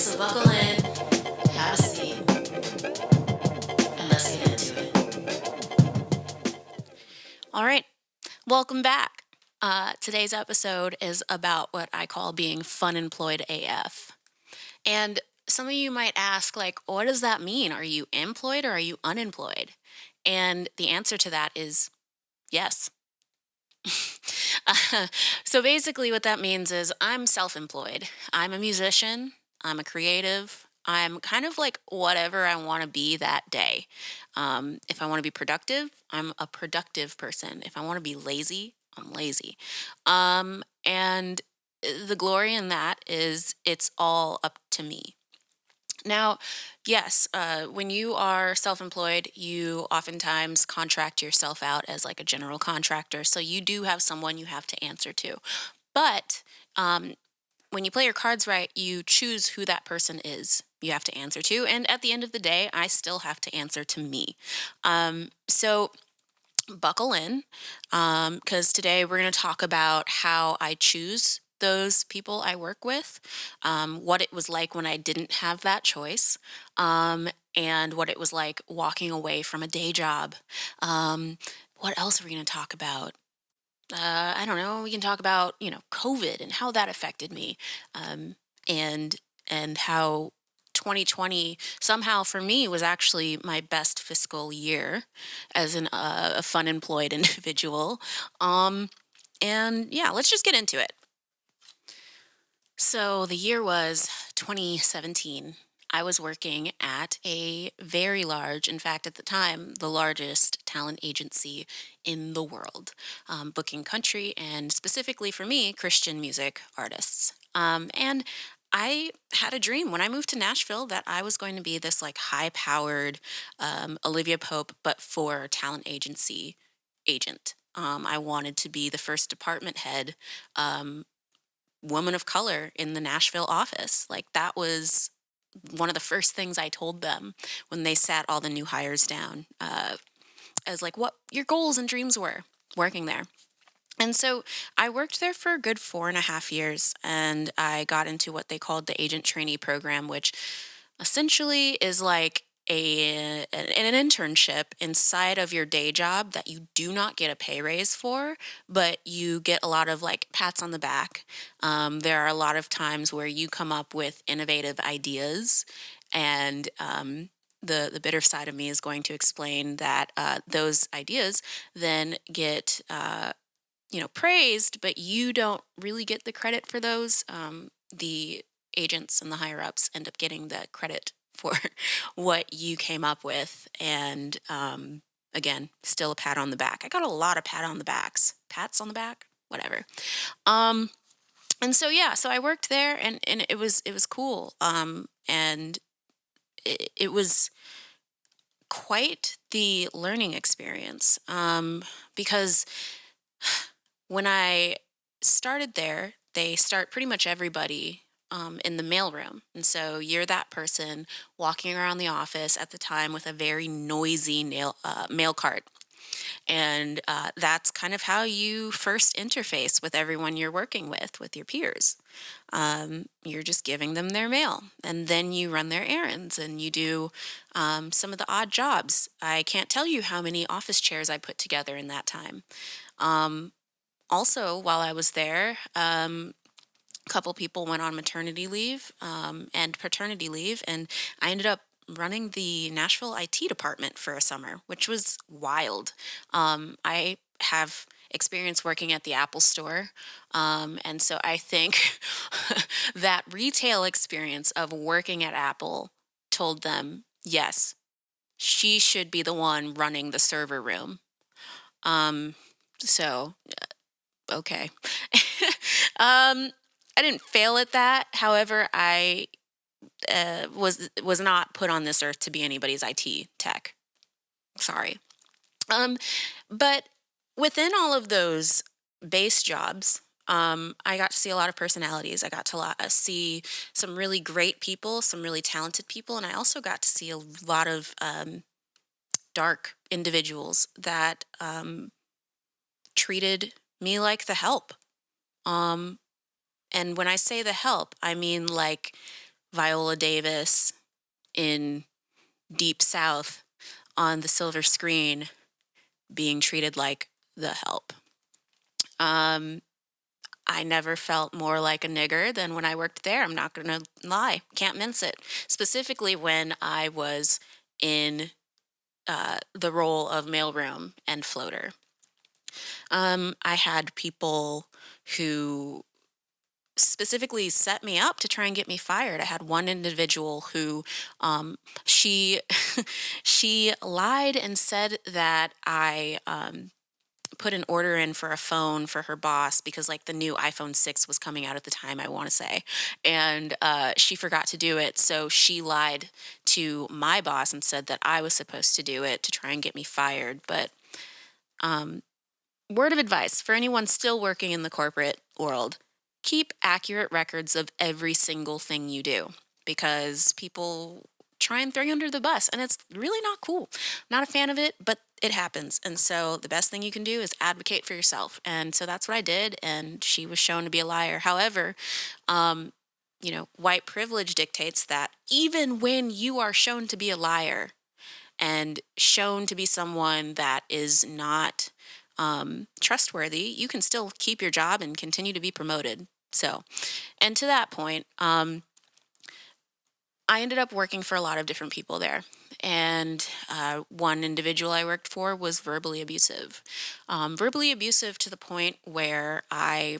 So buckle in, have a seat, and let's get into it. All right, welcome back. Today's episode is about what I call being FunEmployed AF. And some of you might ask, like, what does that mean? Are you employed or are you unemployed? And the answer to that is yes. So basically, what that means is I'm self employed. I'm a musician, I'm a creative. I'm kind of like whatever I want to be that day. If I want to be productive, I'm a productive person. If I want to be lazy, I'm lazy. And the glory in that is it's all up to me. Now, yes, when you are self employed, you oftentimes contract yourself out as like a general contractor. So you do have someone you have to answer to. But um, when you play your cards right, you choose who that person is you have to answer to. And at the end of the day, I still have to answer to me. So buckle in because today we're going to talk about how I choose those people I work with, what it was like when I didn't have that choice, and what it was like walking away from a day job. What else are we going to talk about? I don't know. We can talk about COVID and how that affected me, and how 2020 somehow for me was actually my best fiscal year as a fun employed individual. And yeah, let's just get into it. So the year was 2017. I was working at a very large, in fact, at the time, the largest talent agency in the world, booking country and specifically for me, Christian music artists. And I had a dream when I moved to Nashville that I was going to be this like high powered Olivia Pope, but for talent agency agent. I wanted to be the first department head woman of color in the Nashville office. Like that was one of the first things I told them when they sat all the new hires down, as like what your goals and dreams were working there. And so I worked there for a good 4.5 years, and I got into what they called the agent trainee program, which essentially is like an internship inside of your day job that you do not get a pay raise for, but you get a lot of like pats on the back. There are a lot of times where you come up with innovative ideas, and the bitter side of me is going to explain that those ideas then get praised, but you don't really get the credit for those. The agents and the higher ups end up getting the credit for what you came up with. And again, still a pat on the back. I got a lot of pats on the back, whatever. And so yeah, so I worked there, and it was cool. And it was quite the learning experience, because when I started there, they start pretty much everybody in the mailroom. And so you're that person walking around the office at the time with a very noisy mail cart. And that's kind of how you first interface with everyone you're working with your peers. You're just giving them their mail, and then you run their errands and you do some of the odd jobs. I can't tell you how many office chairs I put together in that time. Also, while I was there, a couple people went on maternity leave and paternity leave, and I ended up running the Nashville IT department for a summer, which was wild. I have experience working at the Apple store, and so I think that retail experience of working at Apple told them, yes, she should be the one running the server room. So okay. um, I didn't fail at that. However, I was not put on this earth to be anybody's IT tech. Sorry. Um, but within all of those base jobs, I got to see a lot of personalities. I got to see some really great people, some really talented people, and I also got to see a lot of dark individuals that treated me like the help. And when I say the help, I mean like Viola Davis in Deep South on the silver screen being treated like the help. Um, I never felt more like a nigger than when I worked there. I'm not going to lie. Can't mince it. Specifically when I was in the role of mailroom and floater. I had people who specifically set me up to try and get me fired. I had one individual who she she lied and said that I put an order in for a phone for her boss because like the new iPhone 6 was coming out at the time, I want to say, and she forgot to do it. So she lied to my boss and said that I was supposed to do it to try and get me fired. But word of advice for anyone still working in the corporate world: keep accurate records of every single thing you do, because people try and throw you under the bus and it's really not cool. Not a fan of it, but it happens. And so the best thing you can do is advocate for yourself. And so that's what I did. And she was shown to be a liar. However, white privilege dictates that even when you are shown to be a liar and shown to be someone that is not trustworthy, you can still keep your job and continue to be promoted. So, and to that point, I ended up working for a lot of different people there. And one individual I worked for was verbally abusive to the point where I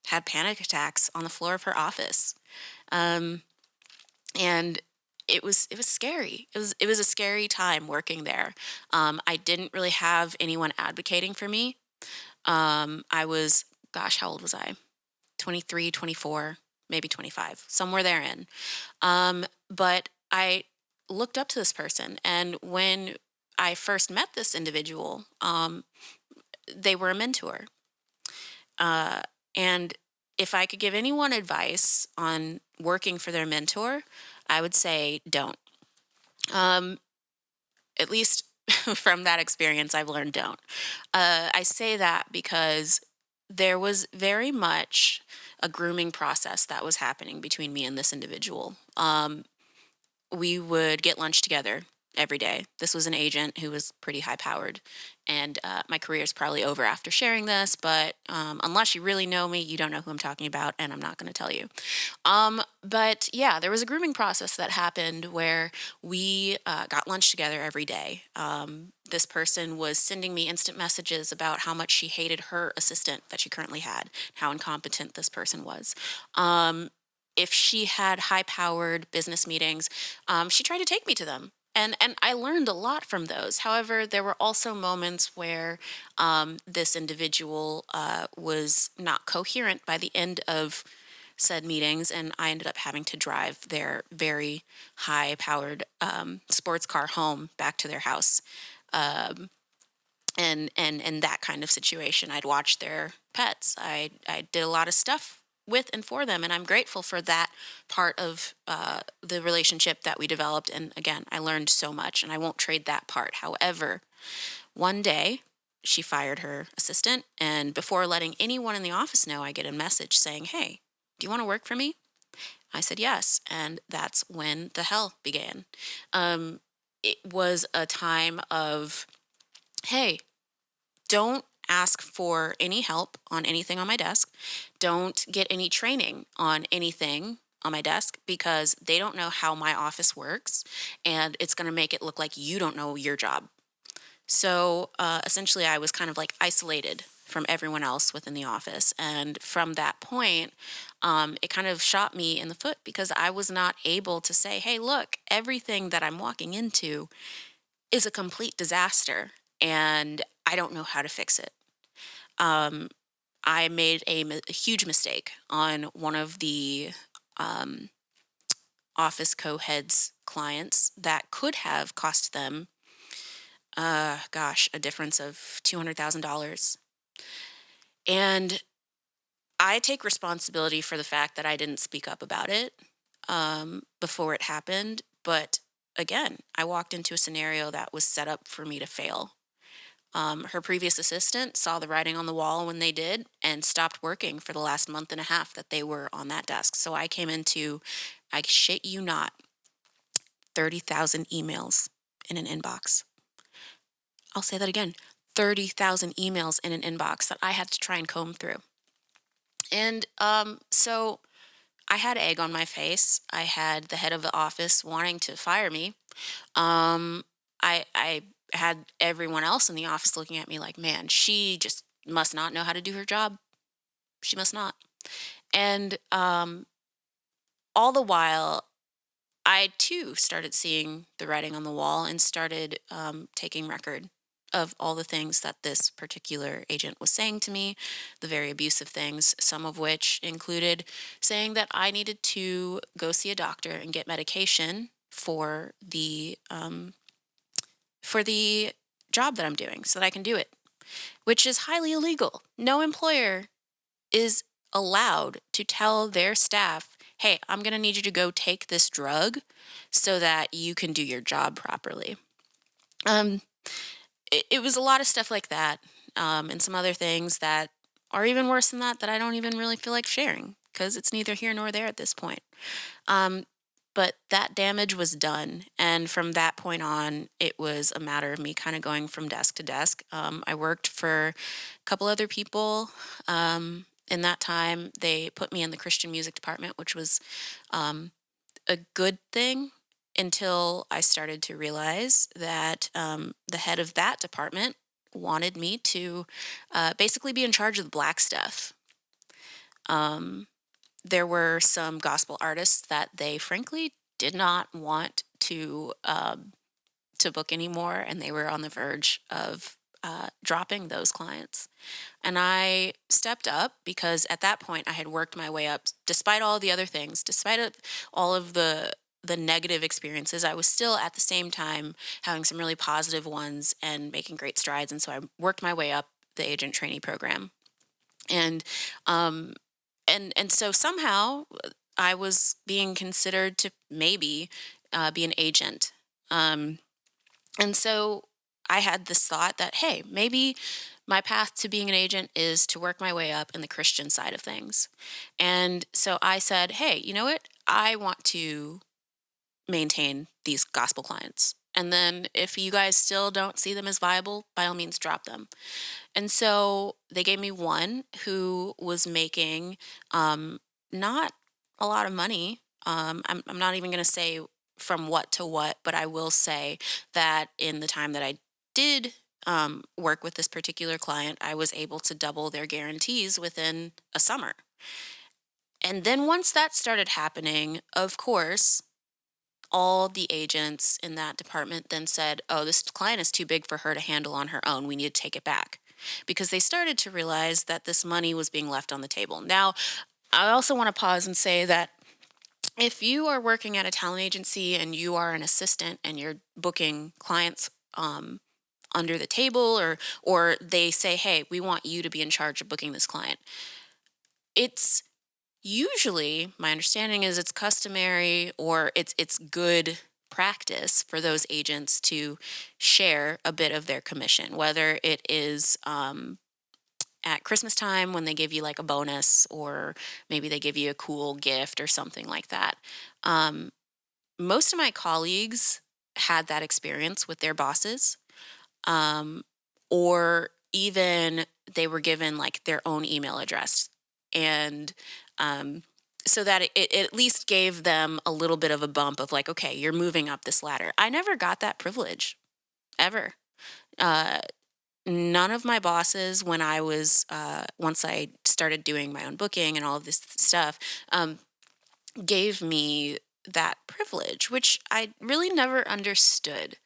had panic attacks on the floor of her office. Um, and it was scary. It was a scary time working there. I didn't really have anyone advocating for me. I was, gosh, how old was I? 23, 24, maybe 25, somewhere therein. But I looked up to this person, and when I first met this individual, they were a mentor. Uh, and if I could give anyone advice on working for their mentor, I would say don't. Um, at least from that experience, I've learned don't. I say that because there was very much a grooming process that was happening between me and this individual. We would get lunch together every day. This was an agent who was pretty high powered. And my career is probably over after sharing this, but unless you really know me, you don't know who I'm talking about, and I'm not going to tell you. But yeah, there was a grooming process that happened where we got lunch together every day. This person was sending me instant messages about how much she hated her assistant that she currently had, how incompetent this person was. If she had high powered business meetings, she tried to take me to them. And I learned a lot from those. However, there were also moments where this individual was not coherent by the end of said meetings, and I ended up having to drive their very high powered sports car home back to their house. Um, and that kind of situation. I'd watch their pets. I did a lot of stuff with and for them, and I'm grateful for that part of the relationship that we developed. And again, I learned so much, and I won't trade that part. However, one day she fired her assistant, and before letting anyone in the office know, I get a message saying, "Hey, do you want to work for me?" I said yes, and that's when the hell began. It was a time of, hey, don't ask for any help on anything on my desk. Don't get any training on anything on my desk because they don't know how my office works, and it's going to make it look like you don't know your job. So essentially, I was kind of like isolated from everyone else within the office. And from that point, it kind of shot me in the foot because I was not able to say, hey, look, everything that I'm walking into is a complete disaster and I don't know how to fix it. Um, I made a huge mistake on one of the um, office co-heads clients that could have cost them, a difference of $200,000. And I take responsibility for the fact that I didn't speak up about it before it happened. But again, I walked into a scenario that was set up for me to fail. Her previous assistant saw the writing on the wall when they did and stopped working for the last month and a half that they were on that desk. So I came into, I shit you not, 30,000 emails in an inbox. I'll say that again, 30,000 emails in an inbox that I had to try and comb through. And so I had egg on my face. I had the head of the office wanting to fire me. Um, I had everyone else in the office looking at me like, man, she just must not know how to do her job. She must not. And all the while, I too started seeing the writing on the wall and started taking record of all the things that this particular agent was saying to me, the very abusive things, some of which included saying that I needed to go see a doctor and get medication for the job that I'm doing so that I can do it, which is highly illegal. No employer is allowed to tell their staff, hey, I'm going to need you to go take this drug so that you can do your job properly. Um, it was a lot of stuff like that, and some other things that are even worse than that I don't even really feel like sharing because it's neither here nor there at this point. Um, but that damage was done. And from that point on, it was a matter of me kind of going from desk to desk. I worked for a couple other people. In that time, they put me in the Christian music department, which was a good thing until I started to realize that the head of that department wanted me to basically be in charge of the black stuff. Um, there were some gospel artists that they frankly did not want to book anymore, and they were on the verge of dropping those clients. And I stepped up because at that point I had worked my way up, despite all the other things, all of the negative experiences. I was still at the same time having some really positive ones and making great strides. And so I worked my way up the agent trainee program, and um, and so somehow I was being considered to maybe be an agent. Um, and so I had this thought that, hey, maybe my path to being an agent is to work my way up in the Christian side of things. And so I said, hey, you know what? I want to maintain these gospel clients. And then if you guys still don't see them as viable, by all means, drop them. And so they gave me one who was making not a lot of money. I'm not even going to say from what to what, but I will say that in the time that I did work with this particular client, I was able to double their guarantees within a summer. And then once that started happening, of course, all the agents in that department then said, oh, this client is too big for her to handle on her own. We need to take it back. Because they started to realize that this money was being left on the table. Now, I also want to pause and say that if you are working at a talent agency and you are an assistant and you're booking clients under the table, or they say, hey, we want you to be in charge of booking this client, it's usually, my understanding is it's customary or it's good practice for those agents to share a bit of their commission, whether it is at Christmas time when they give you like a bonus, or maybe they give you a cool gift or something like that. Um, Most of my colleagues had that experience with their bosses, um, or even they were given like their own email address. And um, so that it at least gave them a little bit of a bump of like, okay, you're moving up this ladder. I never got that privilege ever. Uh, None of my bosses, when I was, once I started doing my own booking and all of this stuff, gave me that privilege, which I really never understood.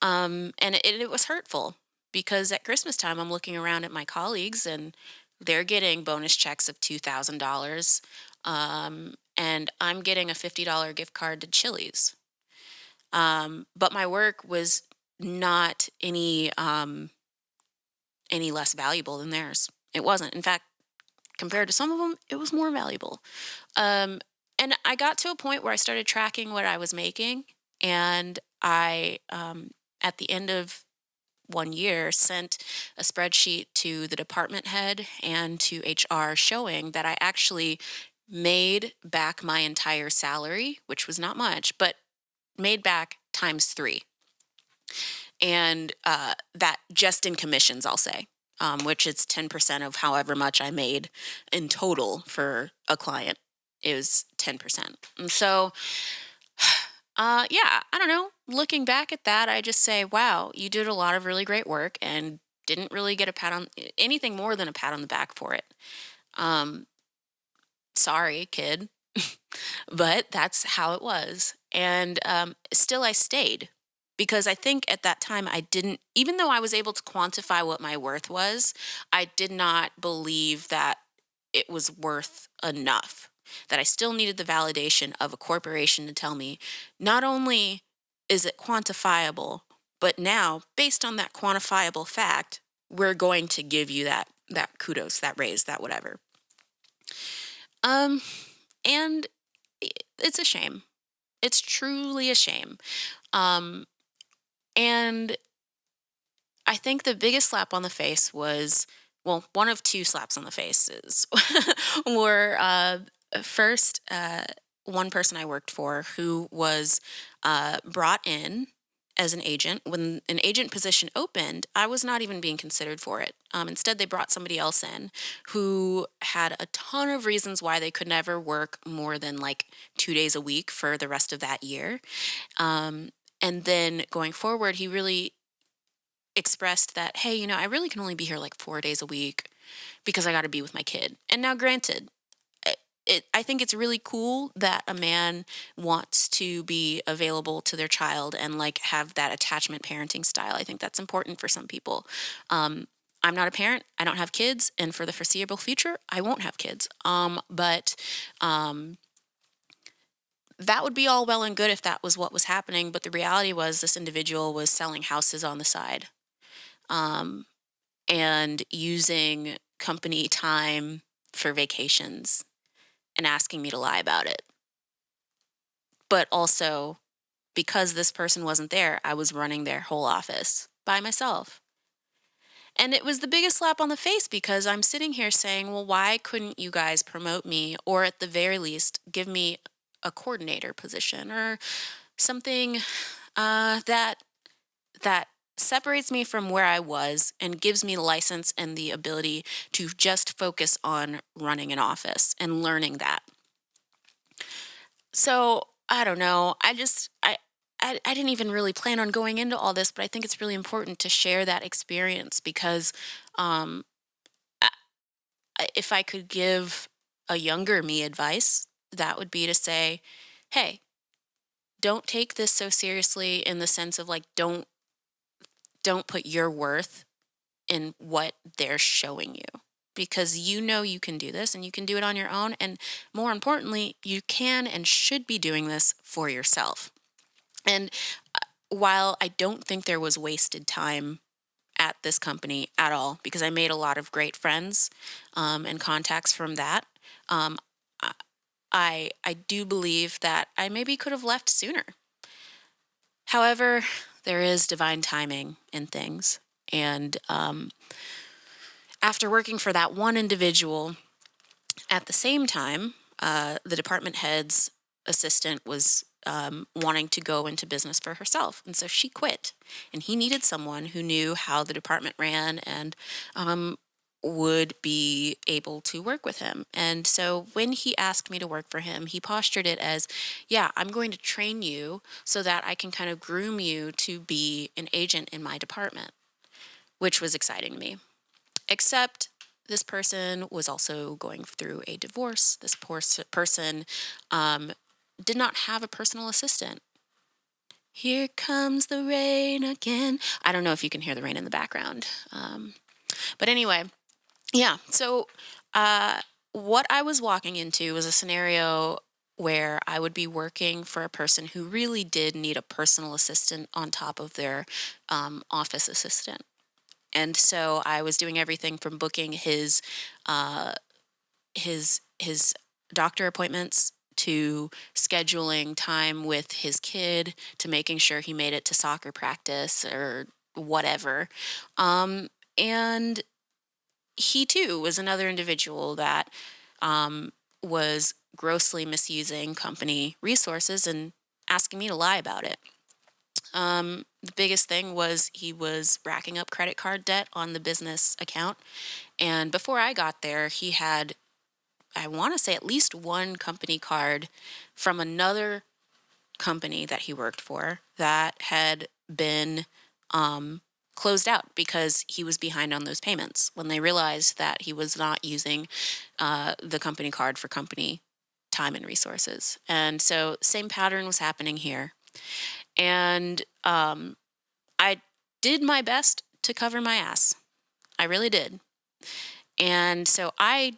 And it was hurtful because at Christmas time, I'm looking around at my colleagues and they're getting bonus checks of $2,000. And I'm getting a $50 gift card to Chili's. But my work was not any less valuable than theirs. It wasn't. In fact, compared to some of them, it was more valuable. Um, and I got to a point where I started tracking what I was making, and I, at the end of one year, sent a spreadsheet to the department head and to HR showing that I actually made back my entire salary, which was not much, but made back times three. And that just in commissions, I'll say, which is 10% of however much I made in total for a client is 10%. And so, yeah, I don't know. Looking back at that, I just say, wow, you did a lot of really great work and didn't really get a pat on anything more than a pat on the back for it. Um, Sorry, kid, but that's how it was. And still, I stayed because I think at that time I didn't, even though I was able to quantify what my worth was, I did not believe that it was worth enough. That I still needed the validation of a corporation to tell me not only is it quantifiable, but now based on that quantifiable fact, we're going to give you that kudos, that raise, that whatever. Um, and it's a shame. It's truly a shame. Um, and I think the biggest slap on the face was, well, one of two slaps on the faces were first, one person I worked for who was brought in as an agent. When an agent position opened, I was not even being considered for it. Instead, they brought somebody else in who had a ton of reasons why they could never work more than like 2 days a week for the rest of that year. And then going forward, he really expressed that, hey, I really can only be here like 4 days a week because I got to be with my kid. And now, granted, I think it's really cool that a man wants to be available to their child and like have that attachment parenting style. I think that's important for some people. I'm not a parent. I don't have kids, and for the foreseeable future, I won't have kids. But that would be all well and good if that was what was happening. But the reality was, this individual was selling houses on the side, and using company time for vacations and asking me to lie about it. But also, because this person wasn't there, I was running their whole office by myself. And it was the biggest slap on the face because I'm sitting here saying, well, why couldn't you guys promote me, or at the very least give me a coordinator position or something that separates me from where I was and gives me the license and the ability to just focus on running an office and learning that. So I don't know. I didn't even really plan on going into all this, but I think it's really important to share that experience because um, if I could give a younger me advice, that would be to say, hey, don't take this so seriously in the sense of like don't put your worth in what they're showing you, because you can do this and you can do it on your own, and more importantly, you can and should be doing this for yourself. And while I don't think there was wasted time at this company at all, because I made a lot of great friends and contacts from that, um, I do believe that I maybe could have left sooner. However, there is divine timing in things. And after working for that one individual, at the same time, the department head's assistant was wanting to go into business for herself. And so she quit. And he needed someone who knew how the department ran and would be able to work with him. And so when he asked me to work for him, he postured it as, yeah, I'm going to train you so that I can kind of groom you to be an agent in my department, which was exciting to me. Except this person was also going through a divorce. This person did not have a personal assistant. Here comes the rain again. I don't know if you can hear the rain in the background. But anyway, yeah. So what I was walking into was a scenario where I would be working for a person who really did need a personal assistant on top of their office assistant. And so I was doing everything from booking his doctor appointments to scheduling time with his kid to making sure he made it to soccer practice or whatever. And he too was another individual that was grossly misusing company resources and asking me to lie about it. The biggest thing was he was racking up credit card debt on the business account. And before I got there, he had, I want to say, at least one company card from another company that he worked for that had been closed out because he was behind on those payments when they realized that he was not using the company card for company time and resources. And so same pattern was happening here. And I did my best to cover my ass. I really did. And so I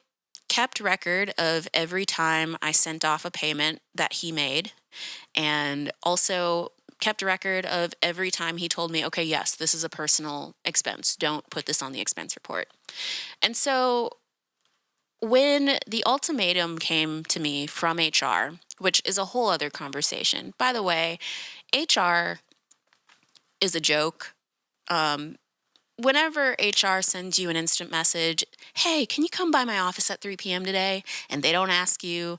kept record of every time I sent off a payment that he made, and also kept a record of every time he told me, okay, yes, this is a personal expense. Don't put this on the expense report. And so when the ultimatum came to me from HR, which is a whole other conversation. By the way, HR is a joke. Whenever HR sends you an instant message, hey, can you come by my office at 3 p.m. today? And they don't ask you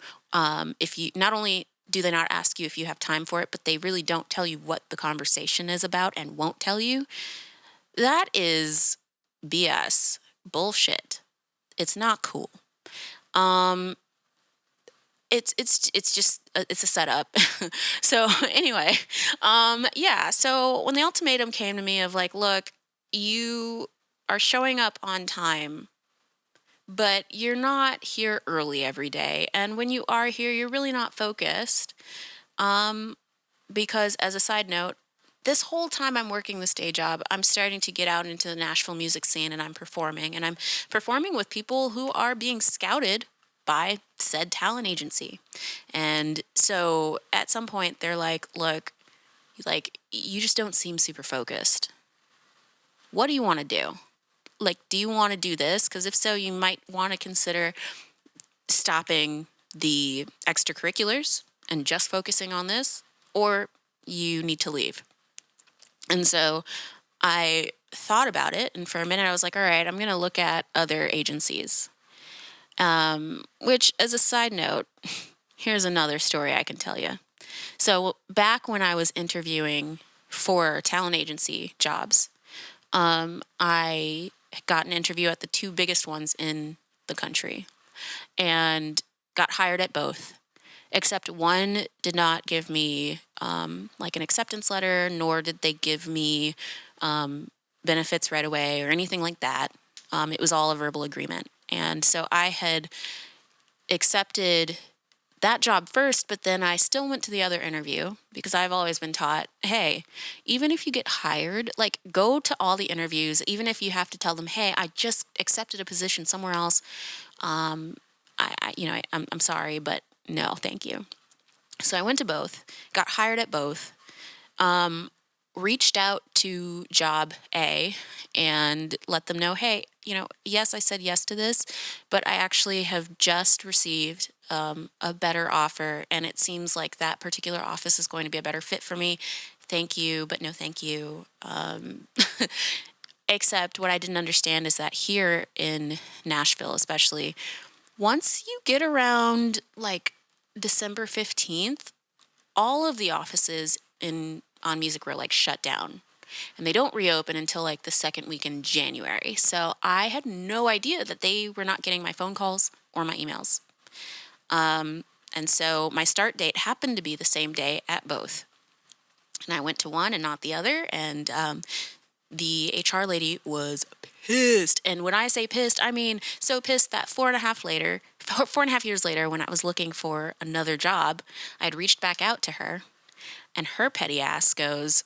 if you, not only do they not ask you if you have time for it, but they really don't tell you what the conversation is about and won't tell you. That is BS, bullshit. It's not cool. It's just it's a setup. So anyway, yeah. So when the ultimatum came to me of like, look, you are showing up on time, but you're not here early every day, and when you are here, you're really not focused. Because as a side note, this whole time I'm working this day job, I'm starting to get out into the Nashville music scene, and I'm performing with people who are being scouted by said talent agency. And so at some point they're like, you just don't seem super focused. What do you want to do? Like, do you want to do this? Because if so, you might want to consider stopping the extracurriculars and just focusing on this, or you need to leave. And so I thought about it, and for a minute I was like, all right, I'm going to look at other agencies. Which, as a side note, here's another story I can tell you. So back when I was interviewing for talent agency jobs, I got an interview at the two biggest ones in the country and got hired at both, except one did not give me like an acceptance letter, nor did they give me benefits right away or anything like that. It was all a verbal agreement. And so I had accepted that job first, but then I still went to the other interview because I've always been taught, hey, even if you get hired, like, go to all the interviews, even if you have to tell them, hey, I just accepted a position somewhere else. I'm sorry, but no, thank you. So I went to both, got hired at both, reached out to job A and let them know, hey, yes, I said yes to this, but I actually have just received a better offer, and it seems like that particular office is going to be a better fit for me. Thank you, but no thank you. Except what I didn't understand is that here in Nashville, especially, once you get around like December 15th, all of the offices on Music Row like shut down, and they don't reopen until like the second week in January. So I had no idea that they were not getting my phone calls or my emails. And so my start date happened to be the same day at both. And I went to one and not the other, and the HR lady was pissed. And when I say pissed, I mean so pissed that 4.5 years later, when I was looking for another job, I had reached back out to her, and her petty ass goes,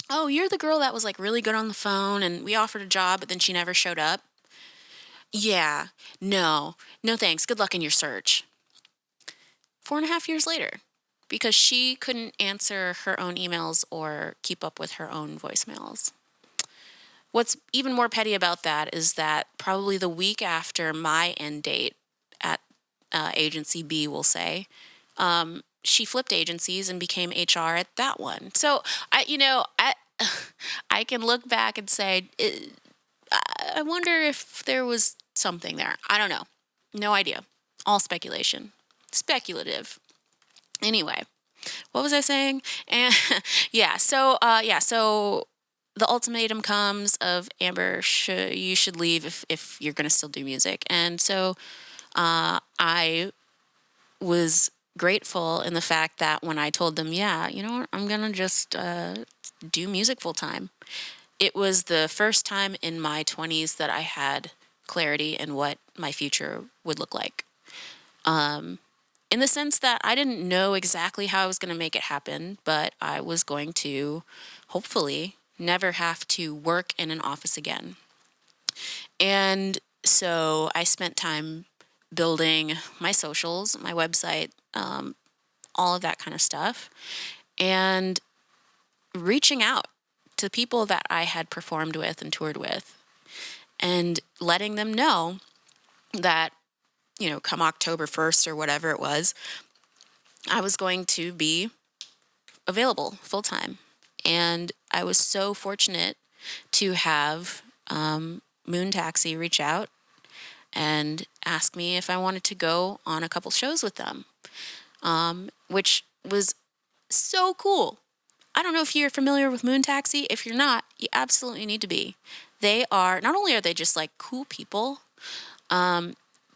oh, you're the girl that was like really good on the phone, and we offered a job, but then she never showed up. Yeah, no thanks. Good luck in your search. 4.5 years later, because she couldn't answer her own emails or keep up with her own voicemails. What's even more petty about that is that probably the week after my end date at agency B, we'll say, she flipped agencies and became HR at that one. So I can look back and say, I wonder if there was something there. I don't know. No idea. All speculation. Speculative. Anyway, what was I saying? And so the ultimatum comes of Amber, you should leave if you're going to still do music. And so I was grateful in the fact that when I told them, yeah, you know what, I'm going to just do music full time. It was the first time in my 20s that I had clarity in what my future would look like. In the sense that I didn't know exactly how I was going to make it happen, but I was going to, hopefully, never have to work in an office again. And so I spent time building my socials, my website, all of that kind of stuff, and reaching out to people that I had performed with and toured with, and letting them know that, come October 1st or whatever it was, I was going to be available full time. And I was so fortunate to have Moon Taxi reach out and ask me if I wanted to go on a couple shows with them, which was so cool. I don't know if you're familiar with Moon Taxi. If you're not, you absolutely need to be. Not only are they just like cool people,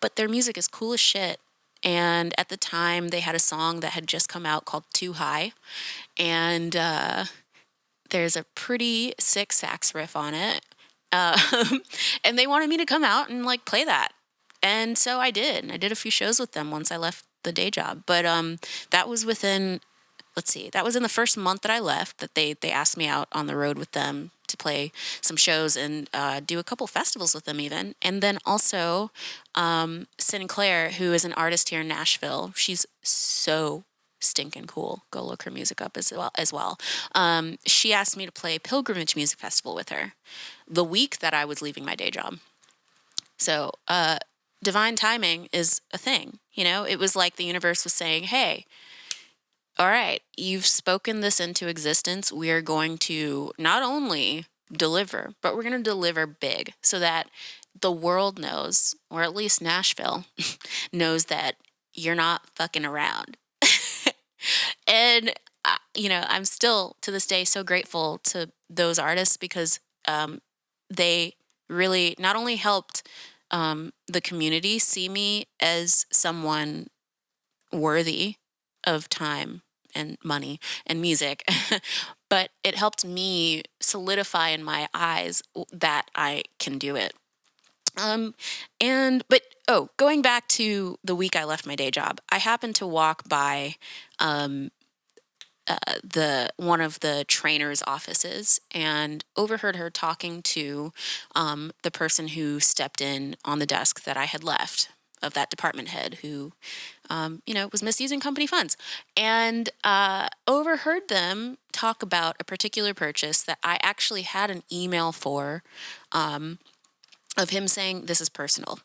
but their music is cool as shit. And at the time, they had a song that had just come out called Too High. And there's a pretty sick sax riff on it. And they wanted me to come out and like play that. And so I did. And I did a few shows with them once I left the day job. But that was within, that was in the first month that I left that they asked me out on the road with them to play some shows and do a couple festivals with them even. And then also Sinclair, who is an artist here in Nashville. She's so stinking cool. Go look her music up as well. She asked me to play Pilgrimage Music Festival with her the week that I was leaving my day job. So divine timing is a thing. It was like the universe was saying, hey, all right, you've spoken this into existence. We are going to not only deliver, but we're going to deliver big so that the world knows, or at least Nashville knows, that you're not fucking around. And, I'm still to this day so grateful to those artists because they really not only helped the community see me as someone worthy of time and money and music, but it helped me solidify in my eyes that I can do it. Going back to the week I left my day job, I happened to walk by one of the trainer's offices and overheard her talking to the person who stepped in on the desk that I had left, of that department head who, was misusing company funds, and overheard them talk about a particular purchase that I actually had an email for, of him saying, this is personal.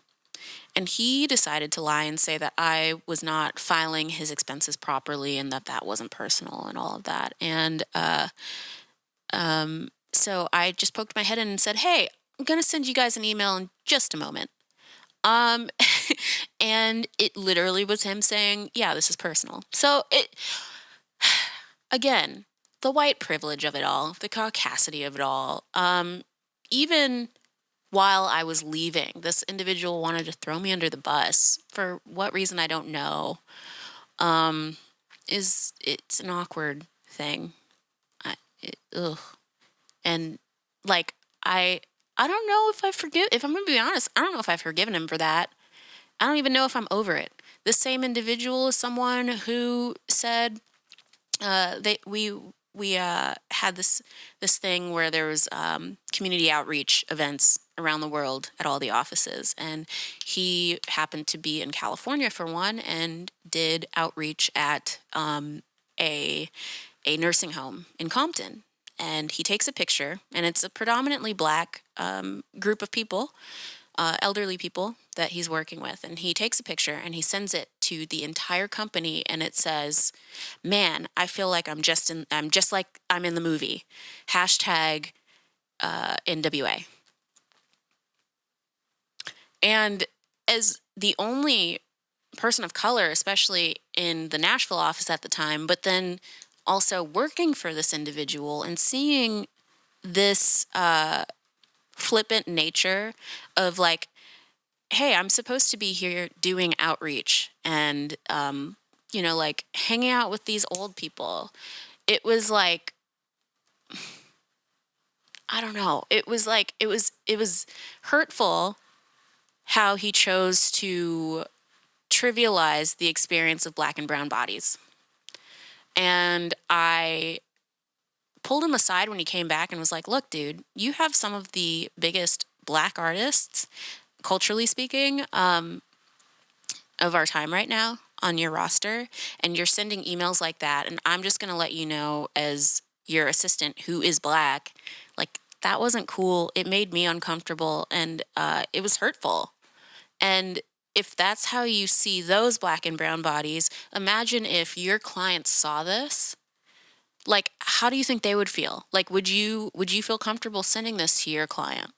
And he decided to lie and say that I was not filing his expenses properly and that wasn't personal and all of that. And so I just poked my head in and said, hey, I'm going to send you guys an email in just a moment. And it literally was him saying, yeah, this is personal. So again, the white privilege of it all, the caucasity of it all, even while I was leaving, this individual wanted to throw me under the bus for what reason I don't know. It's an awkward thing. And like, I don't know if I'm going to be honest, I don't know if I've forgiven him for that. I don't even know if I'm over it. This same individual is someone who said we had this thing where there was community outreach events around the world at all the offices, and he happened to be in California for one and did outreach at a nursing home in Compton. And he takes a picture, and it's a predominantly Black group of people, elderly people that he's working with. And he takes a picture and he sends it to the entire company, and it says, "Man, I feel like I'm just like I'm in the movie. Hashtag NWA. And as the only person of color, especially in the Nashville office at the time, but then also working for this individual and seeing this flippant nature of like, hey, I'm supposed to be here doing outreach and, like hanging out with these old people. It was like, I don't know. It was like, it was hurtful how he chose to trivialize the experience of Black and brown bodies. And I pulled him aside when he came back and was like, look, dude, you have some of the biggest Black artists, culturally speaking, of our time right now on your roster, and you're sending emails like that. And I'm just going to let you know, as your assistant who is Black, like, that wasn't cool. It made me uncomfortable, and it was hurtful. And if that's how you see those Black and brown bodies, imagine if your clients saw this. Like, how do you think they would feel? Like, would you feel comfortable sending this to your client?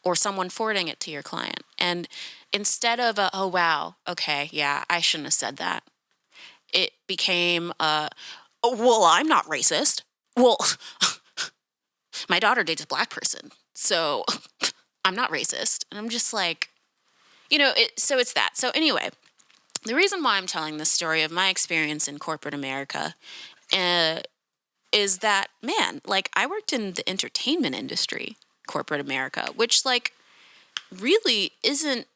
Or someone forwarding it to your client? And instead of oh, wow, okay, yeah, I shouldn't have said that, it became, oh, well, I'm not racist. Well, my daughter dates a Black person, so I'm not racist. And I'm just like, so it's that. So anyway, the reason why I'm telling this story of my experience in corporate America is that, man, like, I worked in the entertainment industry, corporate America, which, like, really isn't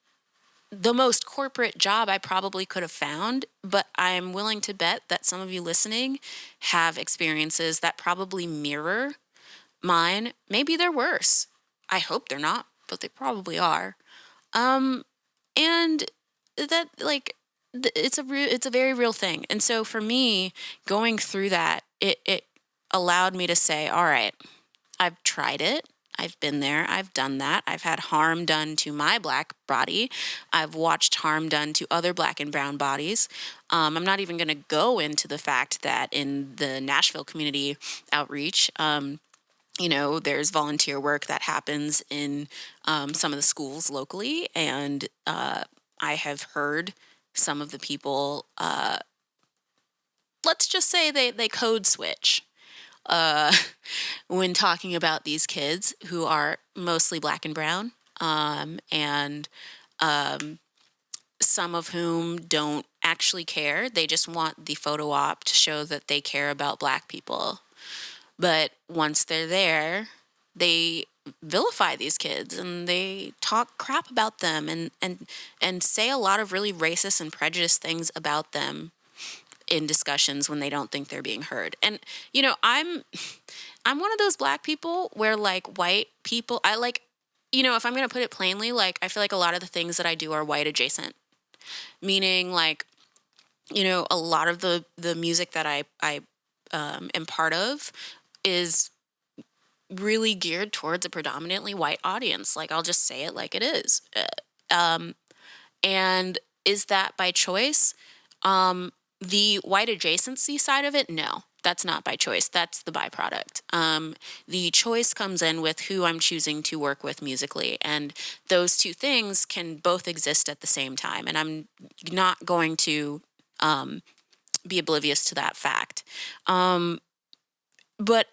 the most corporate job I probably could have found, but I'm willing to bet that some of you listening have experiences that probably mirror mine. Maybe they're worse. I hope they're not, but they probably are. And that, like, it's a very real thing. And so for me, going through that, it allowed me to say, all right, I've tried it. I've been there. I've done that. I've had harm done to my Black body. I've watched harm done to other Black and brown bodies. I'm not even going to go into the fact that in the Nashville community outreach, there's volunteer work that happens in some of the schools locally. And I have heard some of the people, let's just say they code switch when talking about these kids who are mostly Black and brown, and some of whom don't actually care. They just want the photo op to show that they care about Black people. But once they're there, they vilify these kids and they talk crap about them and say a lot of really racist and prejudiced things about them in discussions when they don't think they're being heard. And, I'm one of those Black people where, like, white people, I like, if I'm going to put it plainly, like, I feel like a lot of the things that I do are white adjacent. Meaning, like, a lot of the music that I am part of is really geared towards a predominantly white audience. Like, I'll just say it like it is. And is that by choice? The white adjacency side of it, no, that's not by choice. That's the byproduct. The choice comes in with who I'm choosing to work with musically. And those two things can both exist at the same time. And I'm not going to be oblivious to that fact. But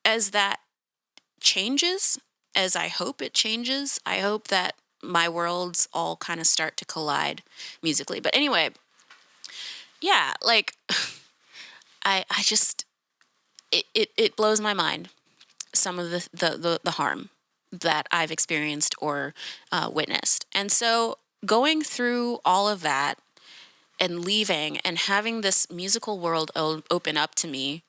as that changes, as I hope it changes, I hope that my worlds all kind of start to collide musically. But anyway, yeah, like, I just, it blows my mind, some of the harm that I've experienced or witnessed. And so going through all of that and leaving and having this musical world open up to me,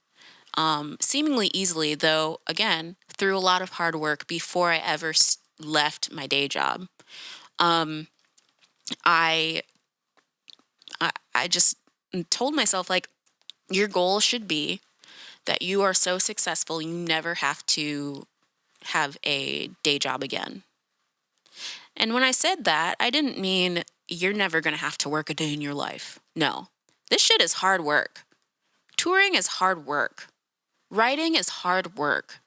seemingly easily, though, again, through a lot of hard work before I ever left my day job, I just told myself, like, your goal should be that you are so successful you never have to have a day job again. And when I said that, I didn't mean you're never going to have to work a day in your life. No. This shit is hard work. Touring is hard work. Writing is hard work.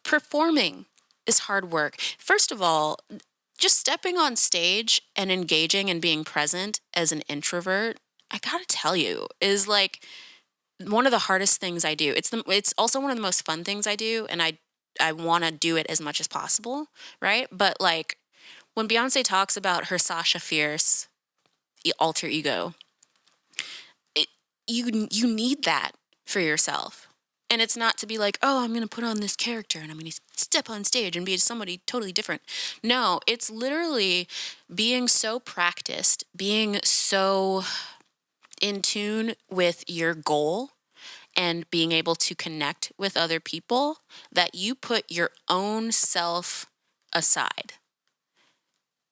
Performing is hard work. First of all, just stepping on stage and engaging and being present as an introvert, I gotta tell you, is like one of the hardest things I do. It's also one of the most fun things I do, and I want to do it as much as possible, right? But like when Beyonce talks about her Sasha Fierce alter ego, it, you need that for yourself. And it's not to be like, oh, I'm going to put on this character and I'm going to step on stage and be somebody totally different. No, it's literally being so practiced, being so in tune with your goal and being able to connect with other people that you put your own self aside,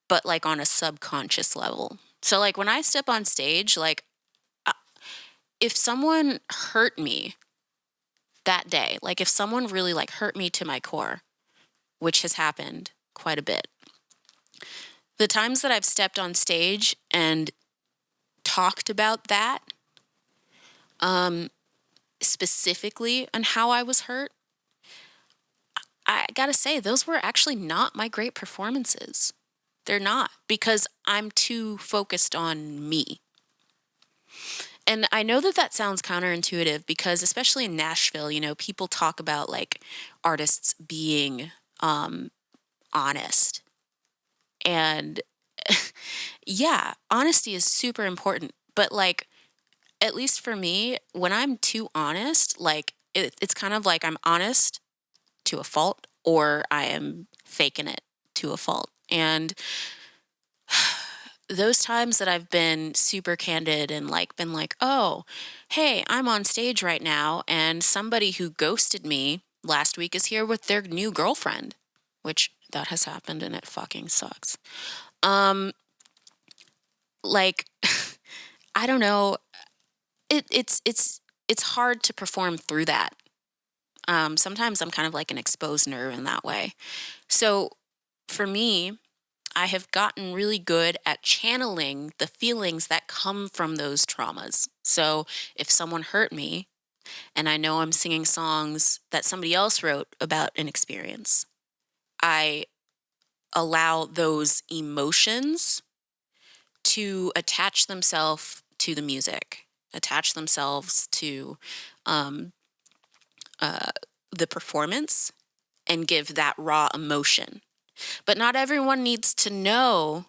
but like on a subconscious level. So like when I step on stage, like if someone hurt me that day, like if someone really like hurt me to my core, which has happened quite a bit, the times that I've stepped on stage and talked about that, specifically on how I was hurt, I gotta say, those were actually not my great performances. They're not, because I'm too focused on me. And I know that that sounds counterintuitive because, especially in Nashville, you know, people talk about like artists being honest. And yeah, honesty is super important. But like, at least for me, when I'm too honest, like it's kind of like I'm honest to a fault or I am faking it to a fault. And those times that I've been super candid and like been like, oh, hey, I'm on stage right now and somebody who ghosted me last week is here with their new girlfriend, which that has happened and it fucking sucks. Like I don't know, it's hard to perform through that. Sometimes I'm kind of like an exposed nerve in that way. So for me, I have gotten really good at channeling the feelings that come from those traumas. So if someone hurt me and I know I'm singing songs that somebody else wrote about an experience, I allow those emotions to attach themselves to the music, attach themselves to um, the performance, and give that raw emotion. But not everyone needs to know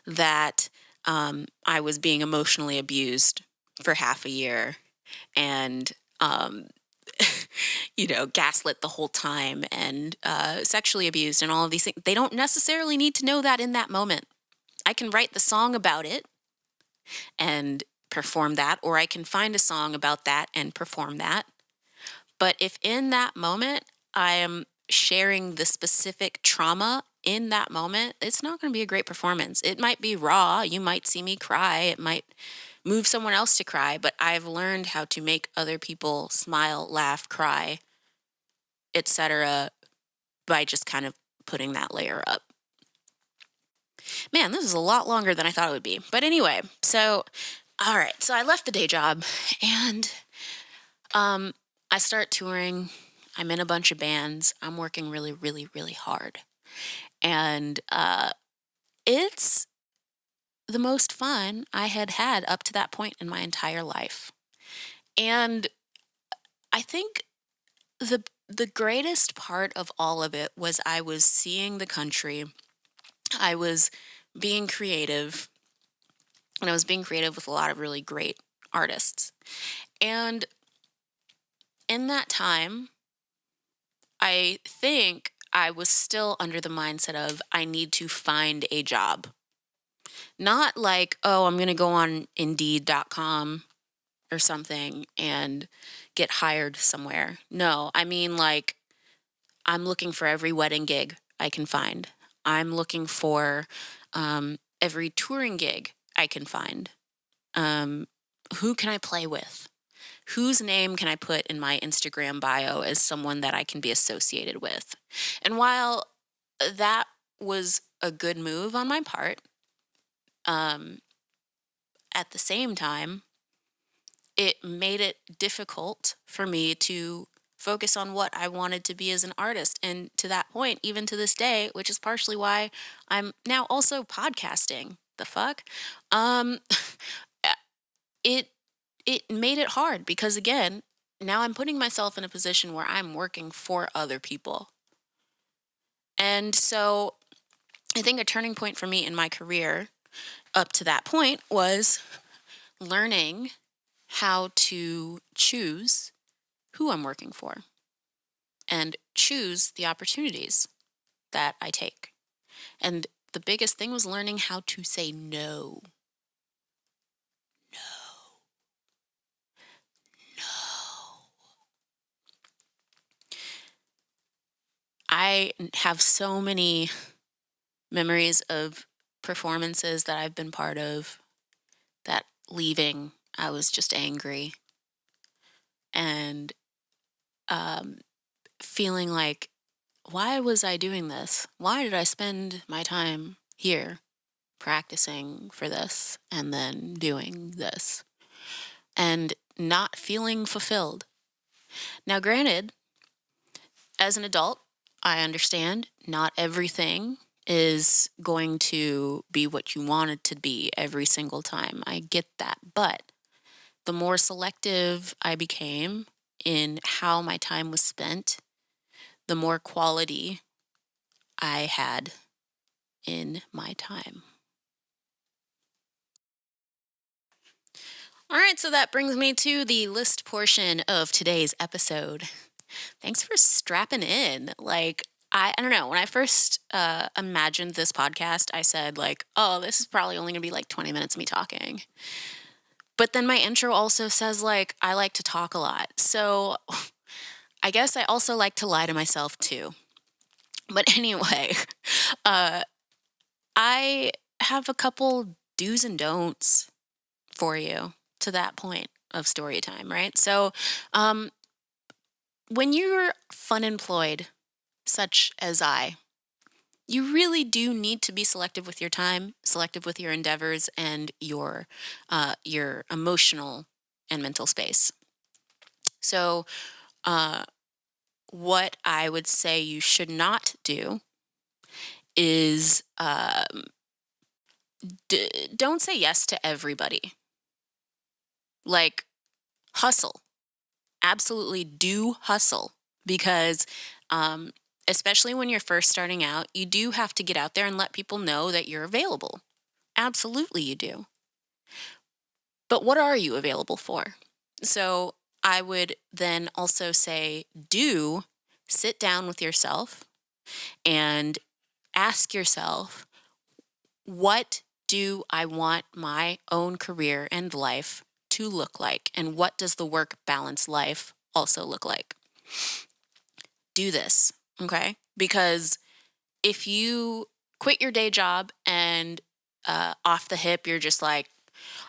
that I was being emotionally abused for half a year and, gaslit the whole time and sexually abused and all of these things. They don't necessarily need to know that in that moment. I can write the song about it and perform that, or I can find a song about that and perform that. But if in that moment I am sharing the specific trauma in that moment, it's not going to be a great performance. It might be raw. You might see me cry. It might move someone else to cry, but I've learned how to make other people smile, laugh, cry, etc. by just kind of putting that layer up. Man, this is a lot longer than I thought it would be. But anyway, so all right, so I left the day job and I start touring. I'm in a bunch of bands. I'm working really, really, really hard. And it's the most fun I had had up to that point in my entire life. And I think the greatest part of all of it was I was seeing the country. I was being creative, and I was being creative with a lot of really great artists. And in that time, I think I was still under the mindset of I need to find a job. Not like, oh, I'm going to go on Indeed.com or something and get hired somewhere. No, I mean like I'm looking for every wedding gig I can find. I'm looking for every touring gig I can find. Who can I play with? Whose name can I put in my Instagram bio as someone that I can be associated with? And while that was a good move on my part, at the same time, it made it difficult for me to focus on what I wanted to be as an artist. And to that point, even to this day, which is partially why I'm now also podcasting. The fuck? Um, it it made it hard because again, now I'm putting myself in a position where I'm working for other people. And so I think a turning point for me in my career up to that point was learning how to choose who I'm working for and choose the opportunities that I take. And the biggest thing was learning how to say no. No. No. I have so many memories of performances that I've been part of that leaving, I was just angry and um, feeling like, why was I doing this? Why did I spend my time here practicing for this and then doing this and not feeling fulfilled? Now, granted, as an adult, I understand not everything is going to be what you want it to be every single time. I get that. But the more selective I became in how my time was spent, the more quality I had in my time. All right, so that brings me to the list portion of today's episode. Thanks for strapping in. Like, I don't know. When I first imagined this podcast, I said, like, oh, this is probably only going to be like 20 minutes of me talking. But then my intro also says, like, I like to talk a lot. So I guess I also like to lie to myself, too. But anyway, uh, I have a couple do's and don'ts for you to that point of story time, right? So, um, when you're fun employed, such as I, you really do need to be selective with your time, selective with your endeavors, and your emotional and mental space. So, uh, what I would say you should not do is don't say yes to everybody. Like, hustle. Absolutely do hustle because, um, especially when you're first starting out, you do have to get out there and let people know that you're available. Absolutely, you do. But what are you available for? So I would then also say, do sit down with yourself and ask yourself, what do I want my own career and life to look like? And what does the work balance life also look like? Do this, okay? Because if you quit your day job and off the hip, you're just like,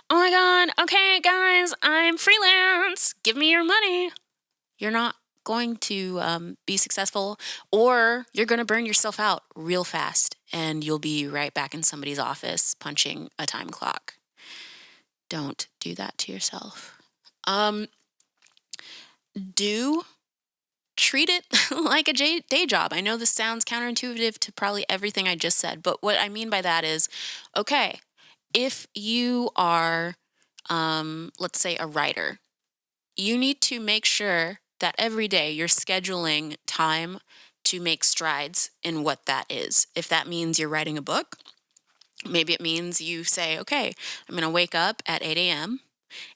oh my God, okay, guys, I'm freelance. Give me your money. You're not going to be successful, or you're going to burn yourself out real fast and you'll be right back in somebody's office punching a time clock. Don't do that to yourself. Do treat it like a day job. I know this sounds counterintuitive to probably everything I just said, but what I mean by that is, okay, if you are, let's say, a writer, you need to make sure that every day you're scheduling time to make strides in what that is. If that means you're writing a book, maybe it means you say, okay, I'm going to wake up at 8 a.m.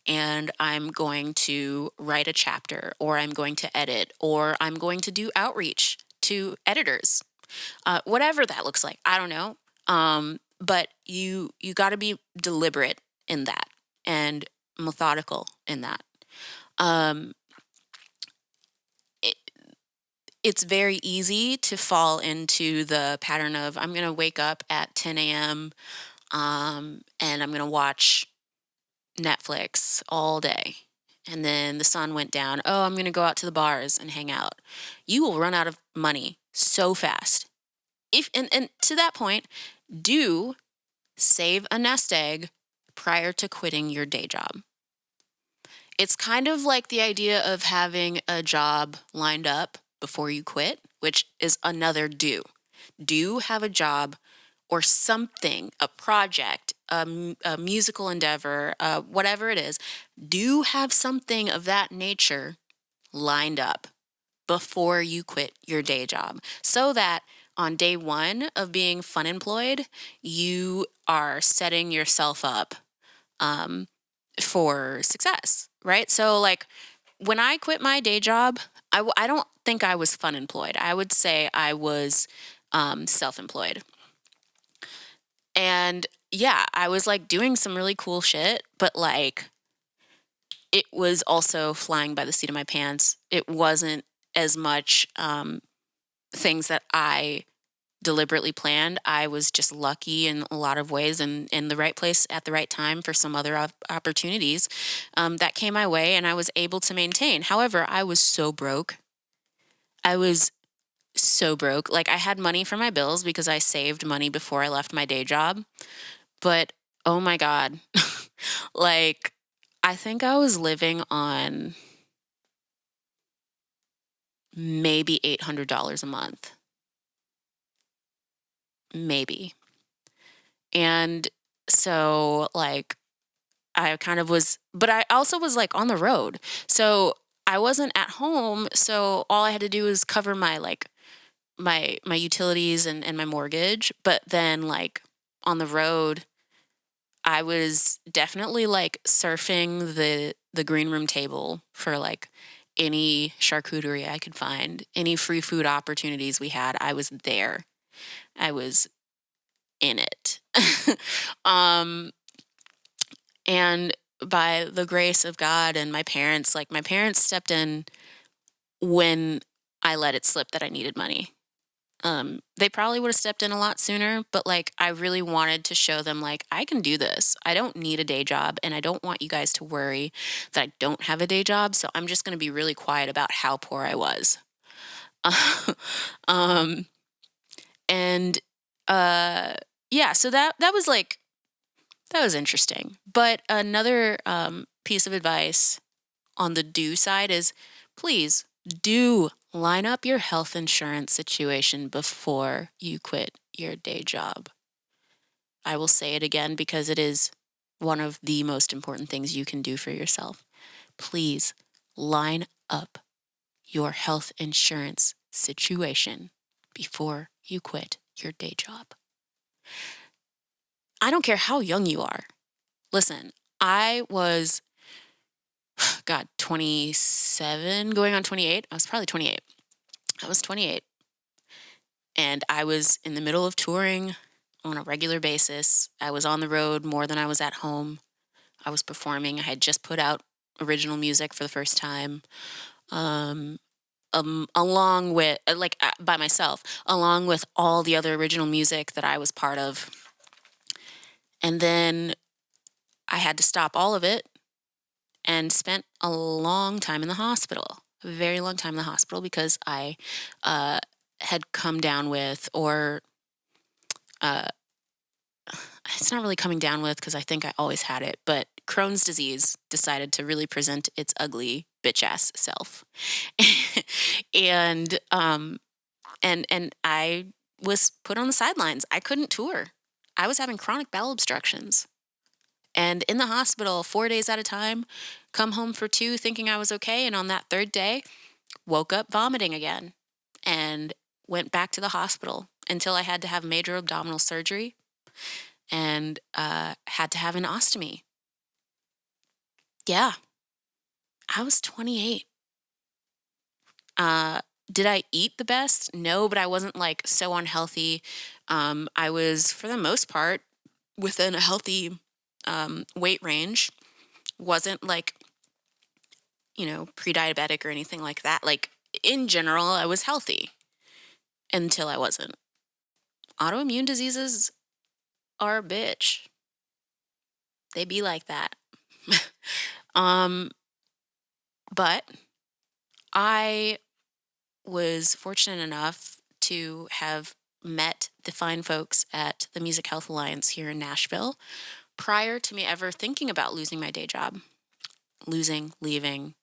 and I'm going to write a chapter, or I'm going to edit, or I'm going to do outreach to editors. Whatever that looks like, I don't know. But you got to be deliberate in that and methodical in that. Um, it, it's very easy to fall into the pattern of, I'm going to wake up at 10 a.m. And I'm going to watch Netflix all day. And then the sun went down. Oh, I'm going to go out to the bars and hang out. You will run out of money so fast. And to that point, do save a nest egg prior to quitting your day job. It's kind of like the idea of having a job lined up before you quit, which is another do. Do have a job or something, a project, a musical endeavor, whatever it is. Do have something of that nature lined up before you quit your day job so that on day one of being fun employed, you are setting yourself up um, for success, right? So, like, when I quit my day job, I don't think I was fun employed. I would say I was self employed. And yeah, I was like doing some really cool shit, but like it was also flying by the seat of my pants. It wasn't as much things that I deliberately planned. I was just lucky in a lot of ways and in the right place at the right time for some other opportunities that came my way and I was able to maintain. However, I was so broke. I was so broke. Like I had money for my bills because I saved money before I left my day job. But oh my God, like I think I was living on maybe $800 a month. Maybe. And so, like, I kind of was, but I also was like on the road. So I wasn't at home. So all I had to do was cover my, like, my utilities and my mortgage. But then, like, on the road, I was definitely like surfing the green room table for like any charcuterie I could find, any free food opportunities we had. I was there. I was in it. um and by the grace of God and my parents, like my parents stepped in when I let it slip that I needed money. They probably would have stepped in a lot sooner, but like I really wanted to show them like I can do this. I don't need a day job and I don't want you guys to worry that I don't have a day job, so I'm just going to be really quiet about how poor I was. um and uh yeah, so that was like that was interesting. But another piece of advice on the do side is please do line up your health insurance situation before you quit your day job. I will say it again because it is one of the most important things you can do for yourself. Please line up your health insurance situation before you quit your day job. I don't care how young you are. Listen, I was, God, 27, going on 28. I was probably 28. I was 28. And I was in the middle of touring on a regular basis. I was on the road more than I was at home. I was performing. I had just put out original music for the first time, along with, by myself, along with all the other original music that I was part of. And then I had to stop all of it and spent a long time in the hospital, a very long time in the hospital because I had come down with, or uh, it's not really coming down with because I think I always had it, but Crohn's disease decided to really present its ugly bitch ass self. and and I was put on the sidelines. I couldn't tour. I was having chronic bowel obstructions. And in the hospital 4 days at a time, come home for 2 thinking I was okay, and on that 3rd day, woke up vomiting again and went back to the hospital until I had to have major abdominal surgery and had to have an ostomy. Yeah, I was 28. Did I eat the best? No, but I wasn't like so unhealthy. I was, for the most part, within a healthy weight range. Wasn't like, pre-diabetic or anything like that. Like, in general, I was healthy until I wasn't. Autoimmune diseases are a bitch. They be like that. um, but I was fortunate enough to have met the fine folks at the Music Health Alliance here in Nashville prior to me ever thinking about losing my day job. losing, leaving,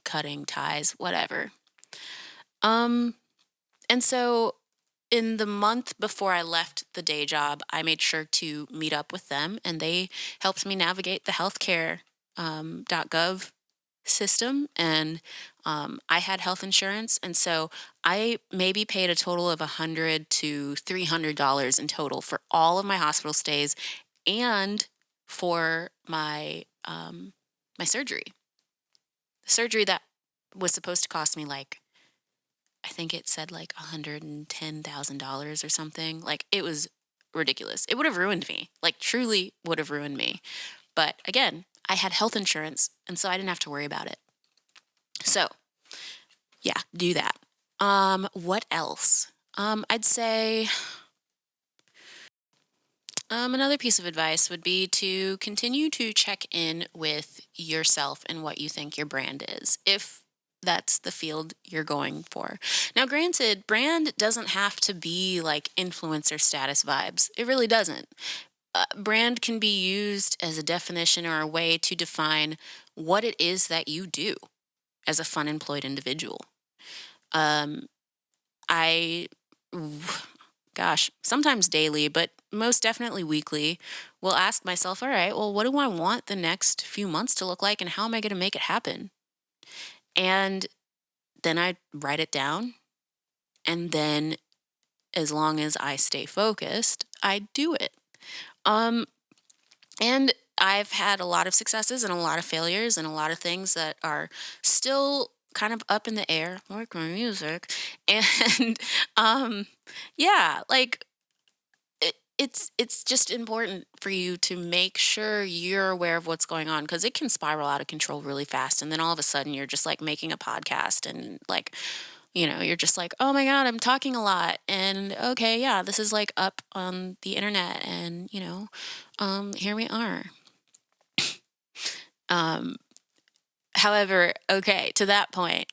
cutting ties, whatever. Um, and so in the month before I left the day job, I made sure to meet up with them, and they helped me navigate the healthcare .gov system. And I had health insurance, and so I maybe paid a total of $100 to $300 in total for all of my hospital stays and for my surgery. Surgery that was supposed to cost me like, I think it said like $110,000 or something. Like, it was ridiculous. It would have ruined me. Like, truly would have ruined me. But again, I had health insurance, and so I didn't have to worry about it. So, yeah, do that. What else? I'd say another piece of advice would be to continue to check in with yourself and what you think your brand is, if that's the field you're going for. Now, granted, brand doesn't have to be like influencer status vibes. It really doesn't. Brand can be used as a definition or a way to define what it is that you do as a fun employed individual. Um, I gosh, sometimes daily, but most definitely weekly, will ask myself, all right, well, what do I want the next few months to look like, and how am I going to make it happen? And then I write it down. And then, as long as I stay focused, I do it. Um, and I've had a lot of successes and a lot of failures and a lot of things that are still kind of up in the air, like my music. And um, yeah, like it's just important for you to make sure you're aware of what's going on, because it can spiral out of control really fast, and then all of a sudden you're just like making a podcast, and like, you're just like, oh my god, I'm talking a lot, and okay, yeah, this is like up on the internet, and here we are. um However, okay, to that point,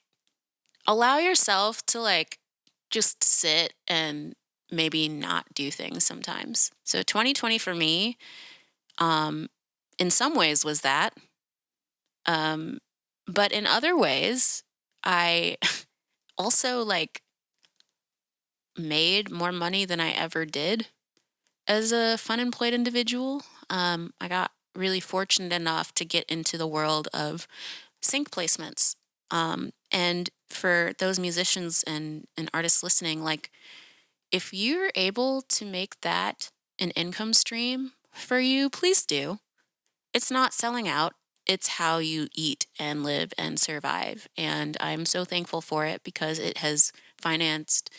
allow yourself to like just sit and maybe not do things sometimes. So 2020 for me, um, in some ways was that. Um, but in other ways, I also like made more money than I ever did as a fun employed individual. I got really fortunate enough to get into the world of sync placements. And for those musicians and artists listening, like, if you're able to make that an income stream for you, please do. It's not selling out. It's how you eat and live and survive. And I'm so thankful for it, because it has financed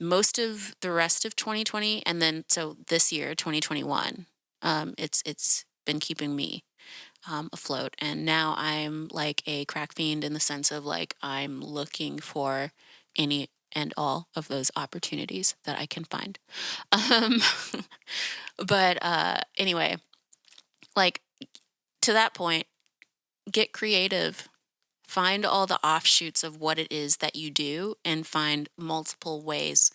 most of the rest of 2020, and then so this year, 2021. It's been keeping me afloat. And now I'm like a crack fiend, in the sense of like, I'm looking for any and all of those opportunities that I can find. Um, but anyway, like, to that point, get creative. Find all the offshoots of what it is that you do, and find multiple ways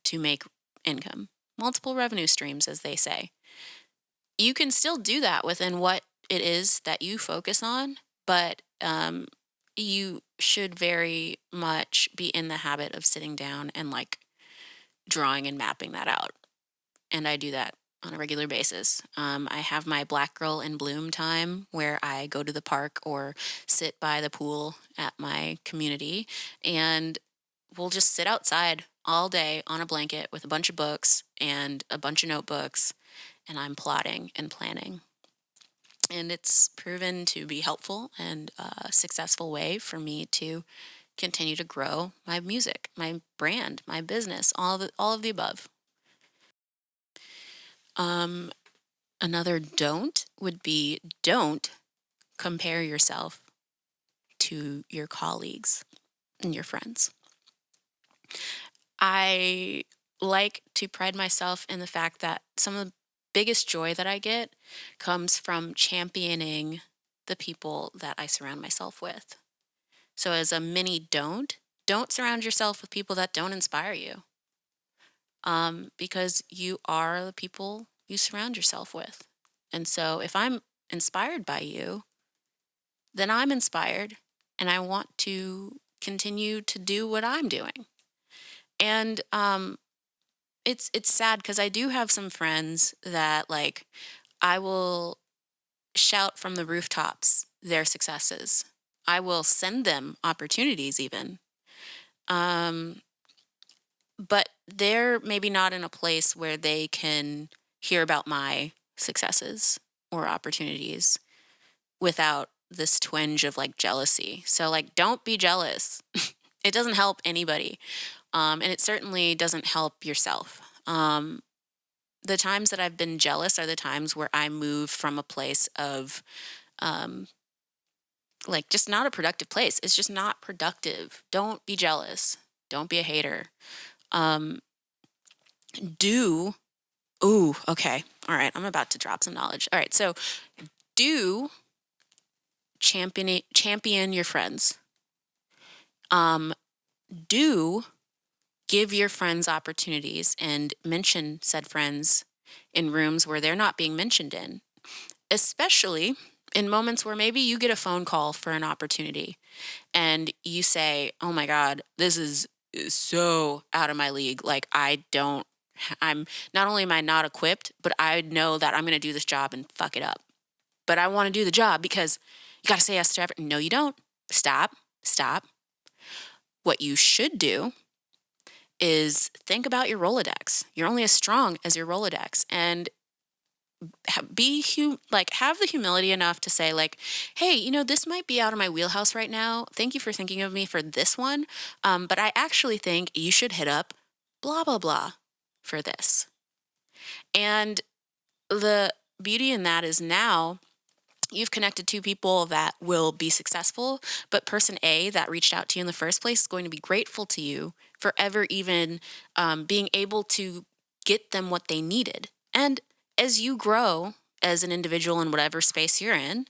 to make income, multiple revenue streams, as they say. You can still do that within what it is that you focus on, but you should very much be in the habit of sitting down and like drawing and mapping that out. And I do that on a regular basis. I have my Black Girl in Bloom time, where I go to the park or sit by the pool at my community, and we'll just sit outside all day on a blanket with a bunch of books and a bunch of notebooks, and I'm plotting and planning. And it's proven to be helpful and a successful way for me to continue to grow my music, my brand, my business, all of the above. Um, Another don't would be, don't compare yourself to your colleagues and your friends. I like to pride myself in the fact that some of the biggest joy that I get comes from championing the people that I surround myself with. So, as a mini don't surround yourself with people that don't inspire you, because you are the people you surround yourself with. And so, if I'm inspired by you, then I'm inspired and I want to continue to do what I'm doing. And it's sad because I do have some friends that like I will shout from the rooftops their successes. I will send them opportunities even. Um, but they're maybe not in a place where they can hear about my successes or opportunities without this twinge of like jealousy. So like don't be jealous. It doesn't help anybody. And it certainly doesn't help yourself. The times that I've been jealous are the times where I move from a place of um, like just not a productive place. It's just not productive. Don't be jealous. Don't be a hater. Um, do, ooh, okay. All right. I'm about to drop some knowledge. All right. So do champion your friends. Um, do give your friends opportunities and mention said friends in rooms where they're not being mentioned in, especially in moments where maybe you get a phone call for an opportunity and you say, "Oh my God, this is so out of my league. Like, I'm not only am I not equipped, but I know that I'm going to do this job and fuck it up. But I want to do the job because you got to say yes to everything." No, you don't. Stop. Stop. What you should do is think about your Rolodex. You're only as strong as your Rolodex, and have the humility enough to say like, hey, this might be out of my wheelhouse right now. Thank you for thinking of me for this one, but I actually think you should hit up blah blah blah for this. And the beauty in that is now you've connected two people that will be successful, but person A that reached out to you in the first place is going to be grateful to you for ever even being able to get them what they needed. And as you grow as an individual in whatever space you're in,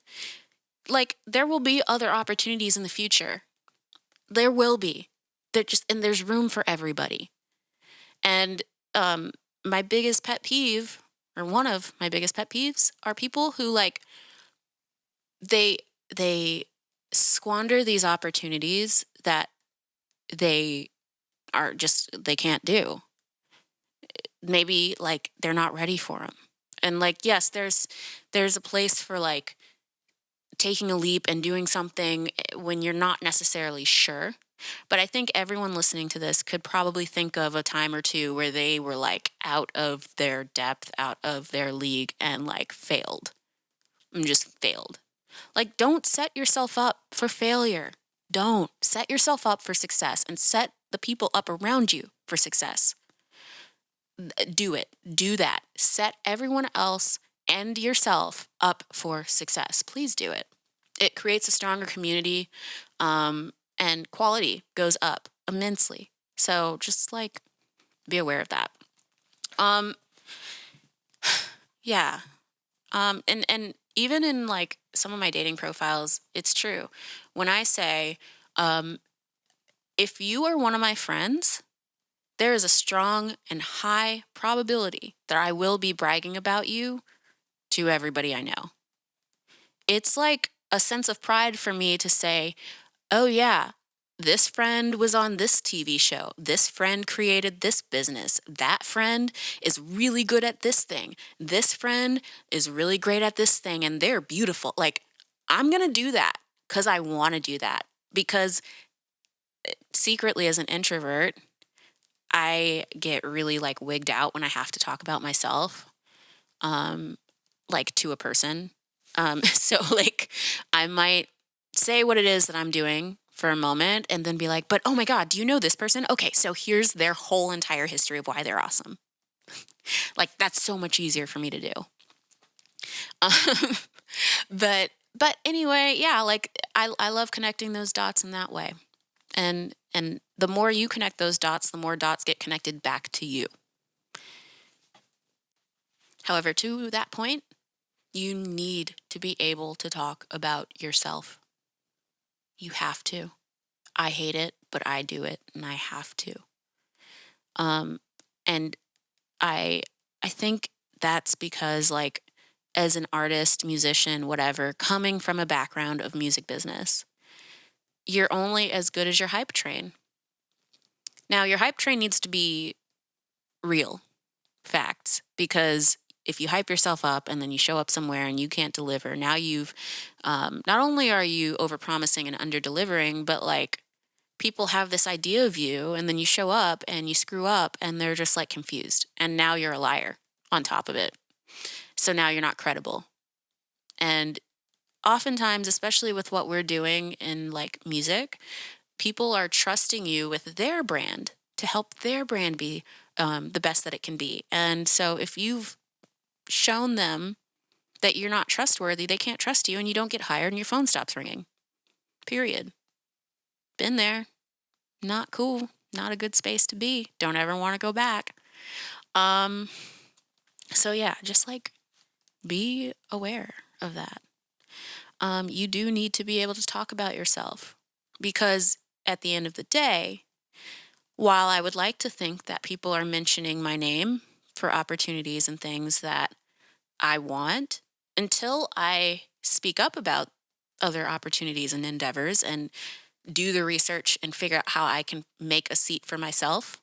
like there will be other opportunities in the future. There will be. And there's room for everybody. And my biggest pet peeve, or one of my biggest pet peeves, are people who like they they squander these opportunities that they they can't do. Maybe like they're not ready for them. And like yes, there's a place for like taking a leap and doing something when you're not necessarily sure. But I think everyone listening to this could probably think of a time or two where they were like out of their depth, out of their league, and like failed. And just failed. Like, don't set yourself up for failure. Don't set yourself up for success and set the people up around you for success. Do it. Do that. Set everyone else and yourself up for success. Please do it. It creates a stronger community, and quality goes up immensely. So just like be aware of that. Um, yeah. And even in like some of my dating profiles, it's true. When I say, um, if you are one of my friends, there is a strong and high probability that I will be bragging about you to everybody I know. It's like a sense of pride for me to say, oh, yeah, this friend was on this TV show. This friend created this business. That friend is really good at this thing. This friend is really great at this thing, and they're beautiful. Like, I'm going to do that because I want to do that. Because secretly, as an introvert, I get really like wigged out when I have to talk about myself, um, like to a person. So like I might say what it is that I'm doing for a moment and then be like, but oh my God, do you know this person? Okay, so here's their whole entire history of why they're awesome. Like that's so much easier for me to do. Um, but anyway, yeah, like I love connecting those dots in that way. And the more you connect those dots, the more dots get connected back to you. However, to that point, you need to be able to talk about yourself. You have to. I hate it, but I do it and I have to. Um and I I think that's because like as an artist, musician, whatever, coming from a background of music business, you're only as good as your hype train. Now, your hype train needs to be real facts, because if you hype yourself up and then you show up somewhere and you can't deliver, now you've not only are you overpromising and under-delivering, but like people have this idea of you, and then you show up and you screw up and they're just like confused. And now you're a liar on top of it. So now you're not credible. And oftentimes, especially with what we're doing in like music, people are trusting you with their brand to help their brand be the best that it can be. And so if you've shown them that you're not trustworthy, they can't trust you and you don't get hired and your phone stops ringing. Period. Been there. Not cool. Not a good space to be. Don't ever want to go back. Um, so yeah, just like be aware of that. You do need to be able to talk about yourself, because at the end of the day, while I would like to think that people are mentioning my name for opportunities and things that I want, until I speak up about other opportunities and endeavors and do the research and figure out how I can make a seat for myself,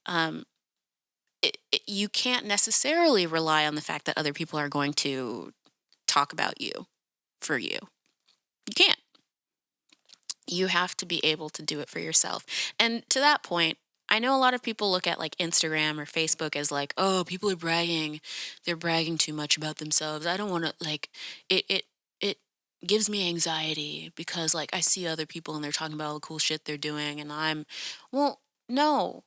um, you can't necessarily rely on the fact that other people are going to talk about you for you. You can't. You have to be able to do it for yourself. And to that point, I know a lot of people look at like Instagram or Facebook as like, oh, people are bragging. They're bragging too much about themselves. I don't want to like it gives me anxiety because like I see other people and they're talking about all the cool shit they're doing and well, no.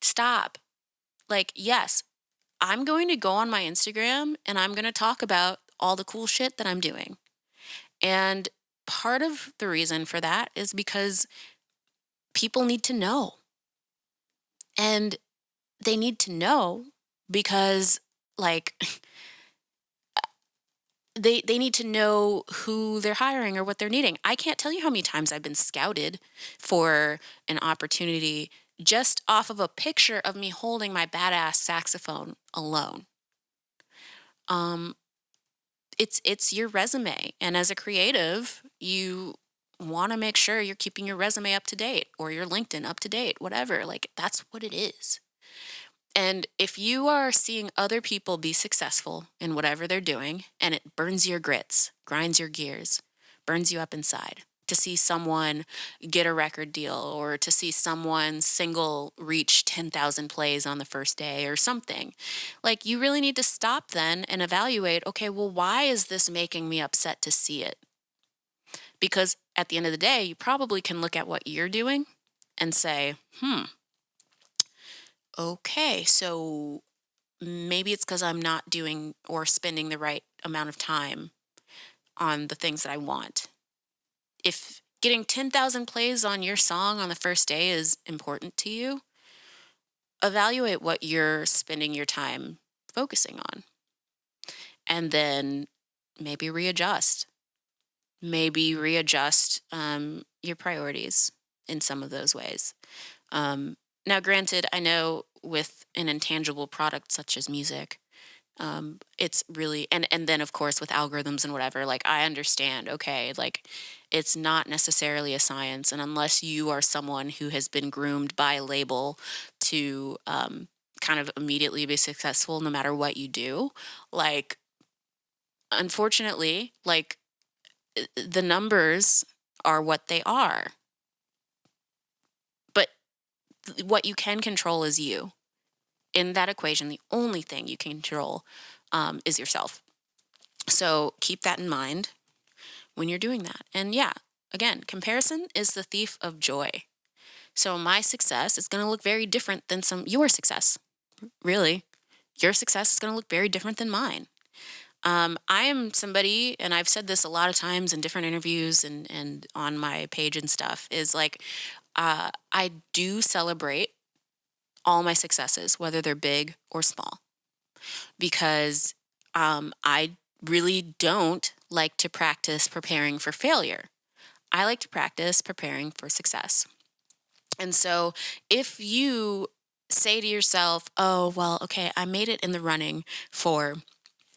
Stop. Like, yes, I'm going to go on my Instagram and I'm going to talk about all the cool shit that I'm doing. And part of the reason for that is because people need to know. And they need to know because, like, they need to know who they're hiring or what they're needing. I can't tell you how many times I've been scouted for an opportunity just off of a picture of me holding my badass saxophone alone. Um, it's your resume, and as a creative, you want to make sure you're keeping your resume up to date or your LinkedIn up to date, whatever. Like that's what it is. And if you are seeing other people be successful in whatever they're doing and it burns your grits, grinds your gears, burns you up inside to see someone get a record deal or to see someone single reach 10,000 plays on the first day or something, like you really need to stop then and evaluate, okay, well, why is this making me upset to see it? Because at the end of the day, you probably can look at what you're doing and say, okay, so maybe it's because I'm not doing or spending the right amount of time on the things that I want. If getting 10,000 plays on your song on the first day is important to you, evaluate what you're spending your time focusing on. And then maybe readjust. Maybe readjust your priorities in some of those ways. Now, granted, I know with an intangible product such as music, it's really and then of course with algorithms and whatever, like I understand, okay, like it's not necessarily a science, and unless you are someone who has been groomed by a label to kind of immediately be successful no matter what you do, like unfortunately, like the numbers are what they are. But what you can control is you. In that equation, the only thing you can control is yourself. So keep that in mind when you're doing that. And yeah, again, comparison is the thief of joy. So my success is going to look very different than your success. Really, your success is going to look very different than mine. I am somebody, and I've said this a lot of times in different interviews and on my page and stuff, is like I do celebrate all my successes, whether they're big or small, because I really don't like to practice preparing for failure. I like to practice preparing for success. And so if you say to yourself, oh, well, okay, I made it in the running for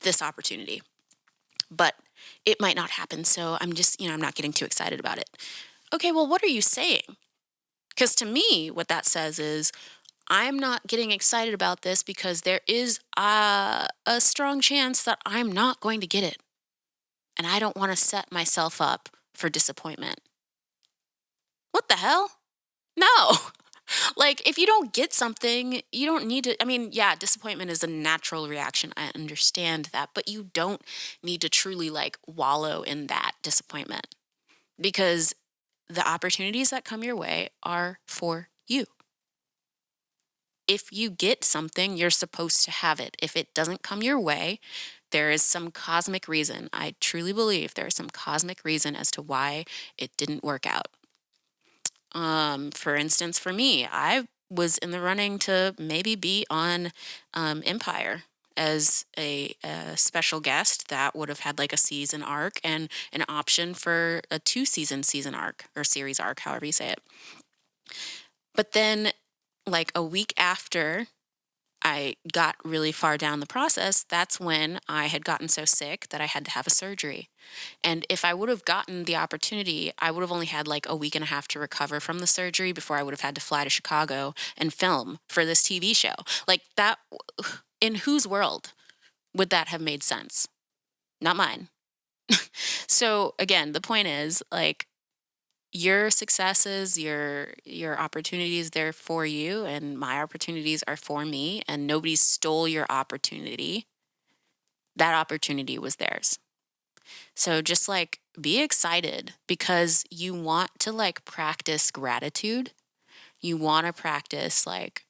this opportunity. but it might not happen. So I'm just, I'm not getting too excited about it. Okay, well, what are you saying? Because to me, what that says is I'm not getting excited about this because there is a strong chance that I'm not going to get it. And I don't want to set myself up for disappointment. What the hell? No. Like, if you don't get something, you don't need to. I mean, yeah, disappointment is a natural reaction. I understand that. But you don't need to truly like wallow in that disappointment because the opportunities that come your way are for you. If you get something, you're supposed to have it. If it doesn't come your way, there is some cosmic reason. I truly believe there is some cosmic reason as to why it didn't work out. For instance, for me, I was in the running to maybe be on Empire as a special guest that would have had like a season arc and an option for a season arc or series arc, however you say it. But then, like a week after I got really far down the process, that's when I had gotten so sick that I had to have a surgery. And if I would have gotten the opportunity, I would have only had like a week and a half to recover from the surgery before I would have had to fly to Chicago and film for this TV show. Like that, in whose world would that have made sense? Not mine. So again, the point is like your successes, your opportunities, they're for you, and my opportunities are for me, and nobody stole your opportunity. That opportunity was theirs. So just like be excited because you want to like practice gratitude. You want to practice like,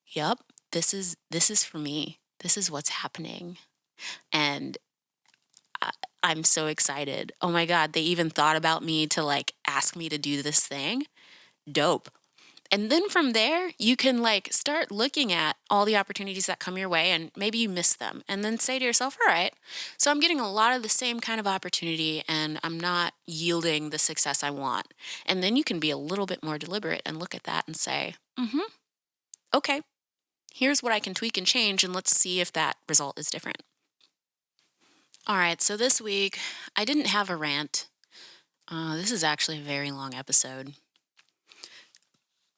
yep, this is for me. This is what's happening. And I, I'm so excited. Oh my God, they even thought about me to like ask me to do this thing. Dope. And then from there, you can like start looking at all the opportunities that come your way and maybe you miss them. And then say to yourself, all right, so I'm getting a lot of the same kind of opportunity and I'm not yielding the success I want. And then you can be a little bit more deliberate and look at that and say, okay, here's what I can tweak and change. And let's see if that result is different. All right, so this week I didn't have a rant. This is actually a very long episode.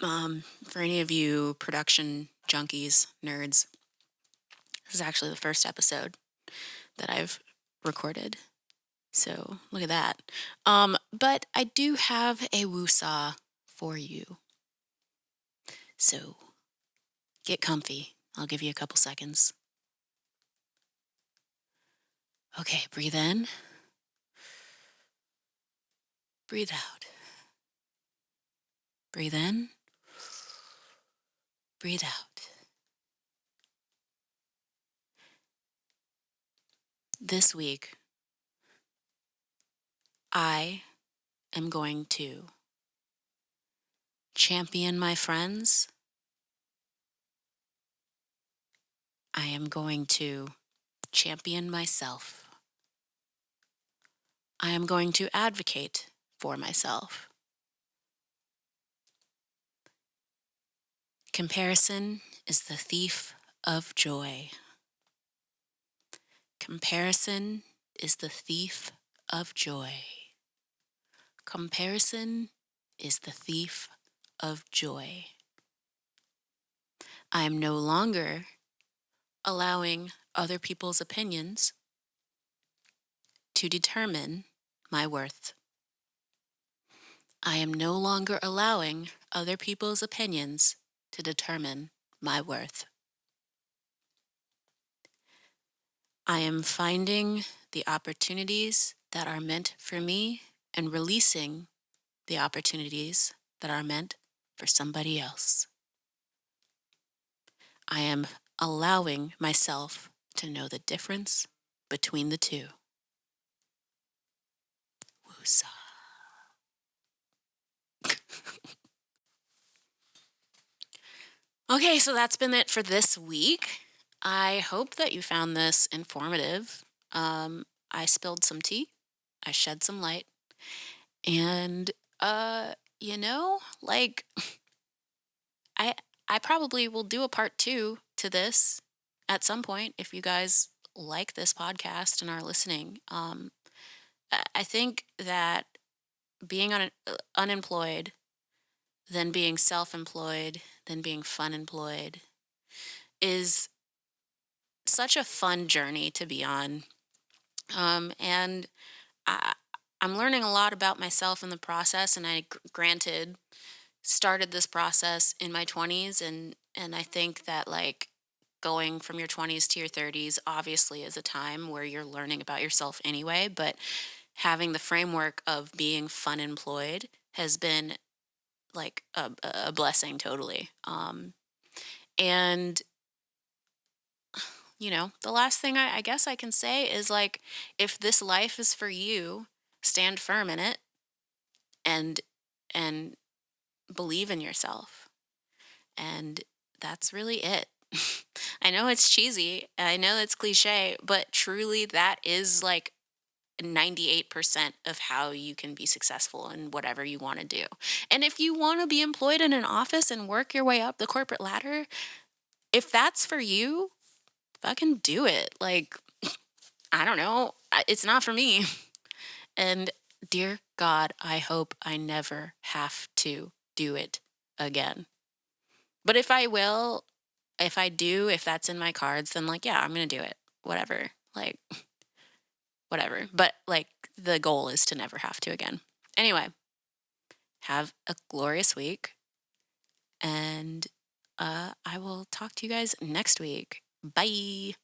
For any of you production junkies, nerds, this is actually the first episode that I've recorded. So look at that. But I do have a woosah for you. So get comfy. I'll give you a couple seconds. Okay, breathe in. Breathe out. Breathe in. Breathe out. This week, I am going to champion my friends. I am going to champion myself. I am going to advocate for myself. Comparison is the thief of joy. Comparison is the thief of joy. Comparison is the thief of joy. I am no longer allowing other people's opinions to determine my worth. I am no longer allowing other people's opinions to determine my worth. I am finding the opportunities that are meant for me and releasing the opportunities that are meant for somebody else. I am allowing myself to know the difference between the two. Woosah. Okay, so that's been it for this week. I hope that you found this informative. I spilled some tea. I shed some light. And, like, I I probably will do a part 2 to this at some point if you guys like this podcast and are listening. I think that being unemployed, then being self-employed, then being fun employed is such a fun journey to be on. And I, I'm learning a lot about myself in the process. And granted, started this process in my 20s, and I think that like going from your 20s to your 30s obviously is a time where you're learning about yourself anyway, but having the framework of being fun employed has been like a blessing totally. And the last thing I guess I can say is like, if this life is for you, stand firm in it and and believe in yourself. And that's really it. I know it's cheesy. I know it's cliche, but truly that is like 98% of how you can be successful in whatever you want to do. And if you want to be employed in an office and work your way up the corporate ladder, if that's for you, fucking do it. Like, I don't know. It's not for me. And dear God, I hope I never have to do it again. But if I do, if that's in my cards, then like, yeah, I'm going to do it. Whatever. Like, whatever. But like, the goal is to never have to again. Anyway, have a glorious week. And I will talk to you guys next week. Bye.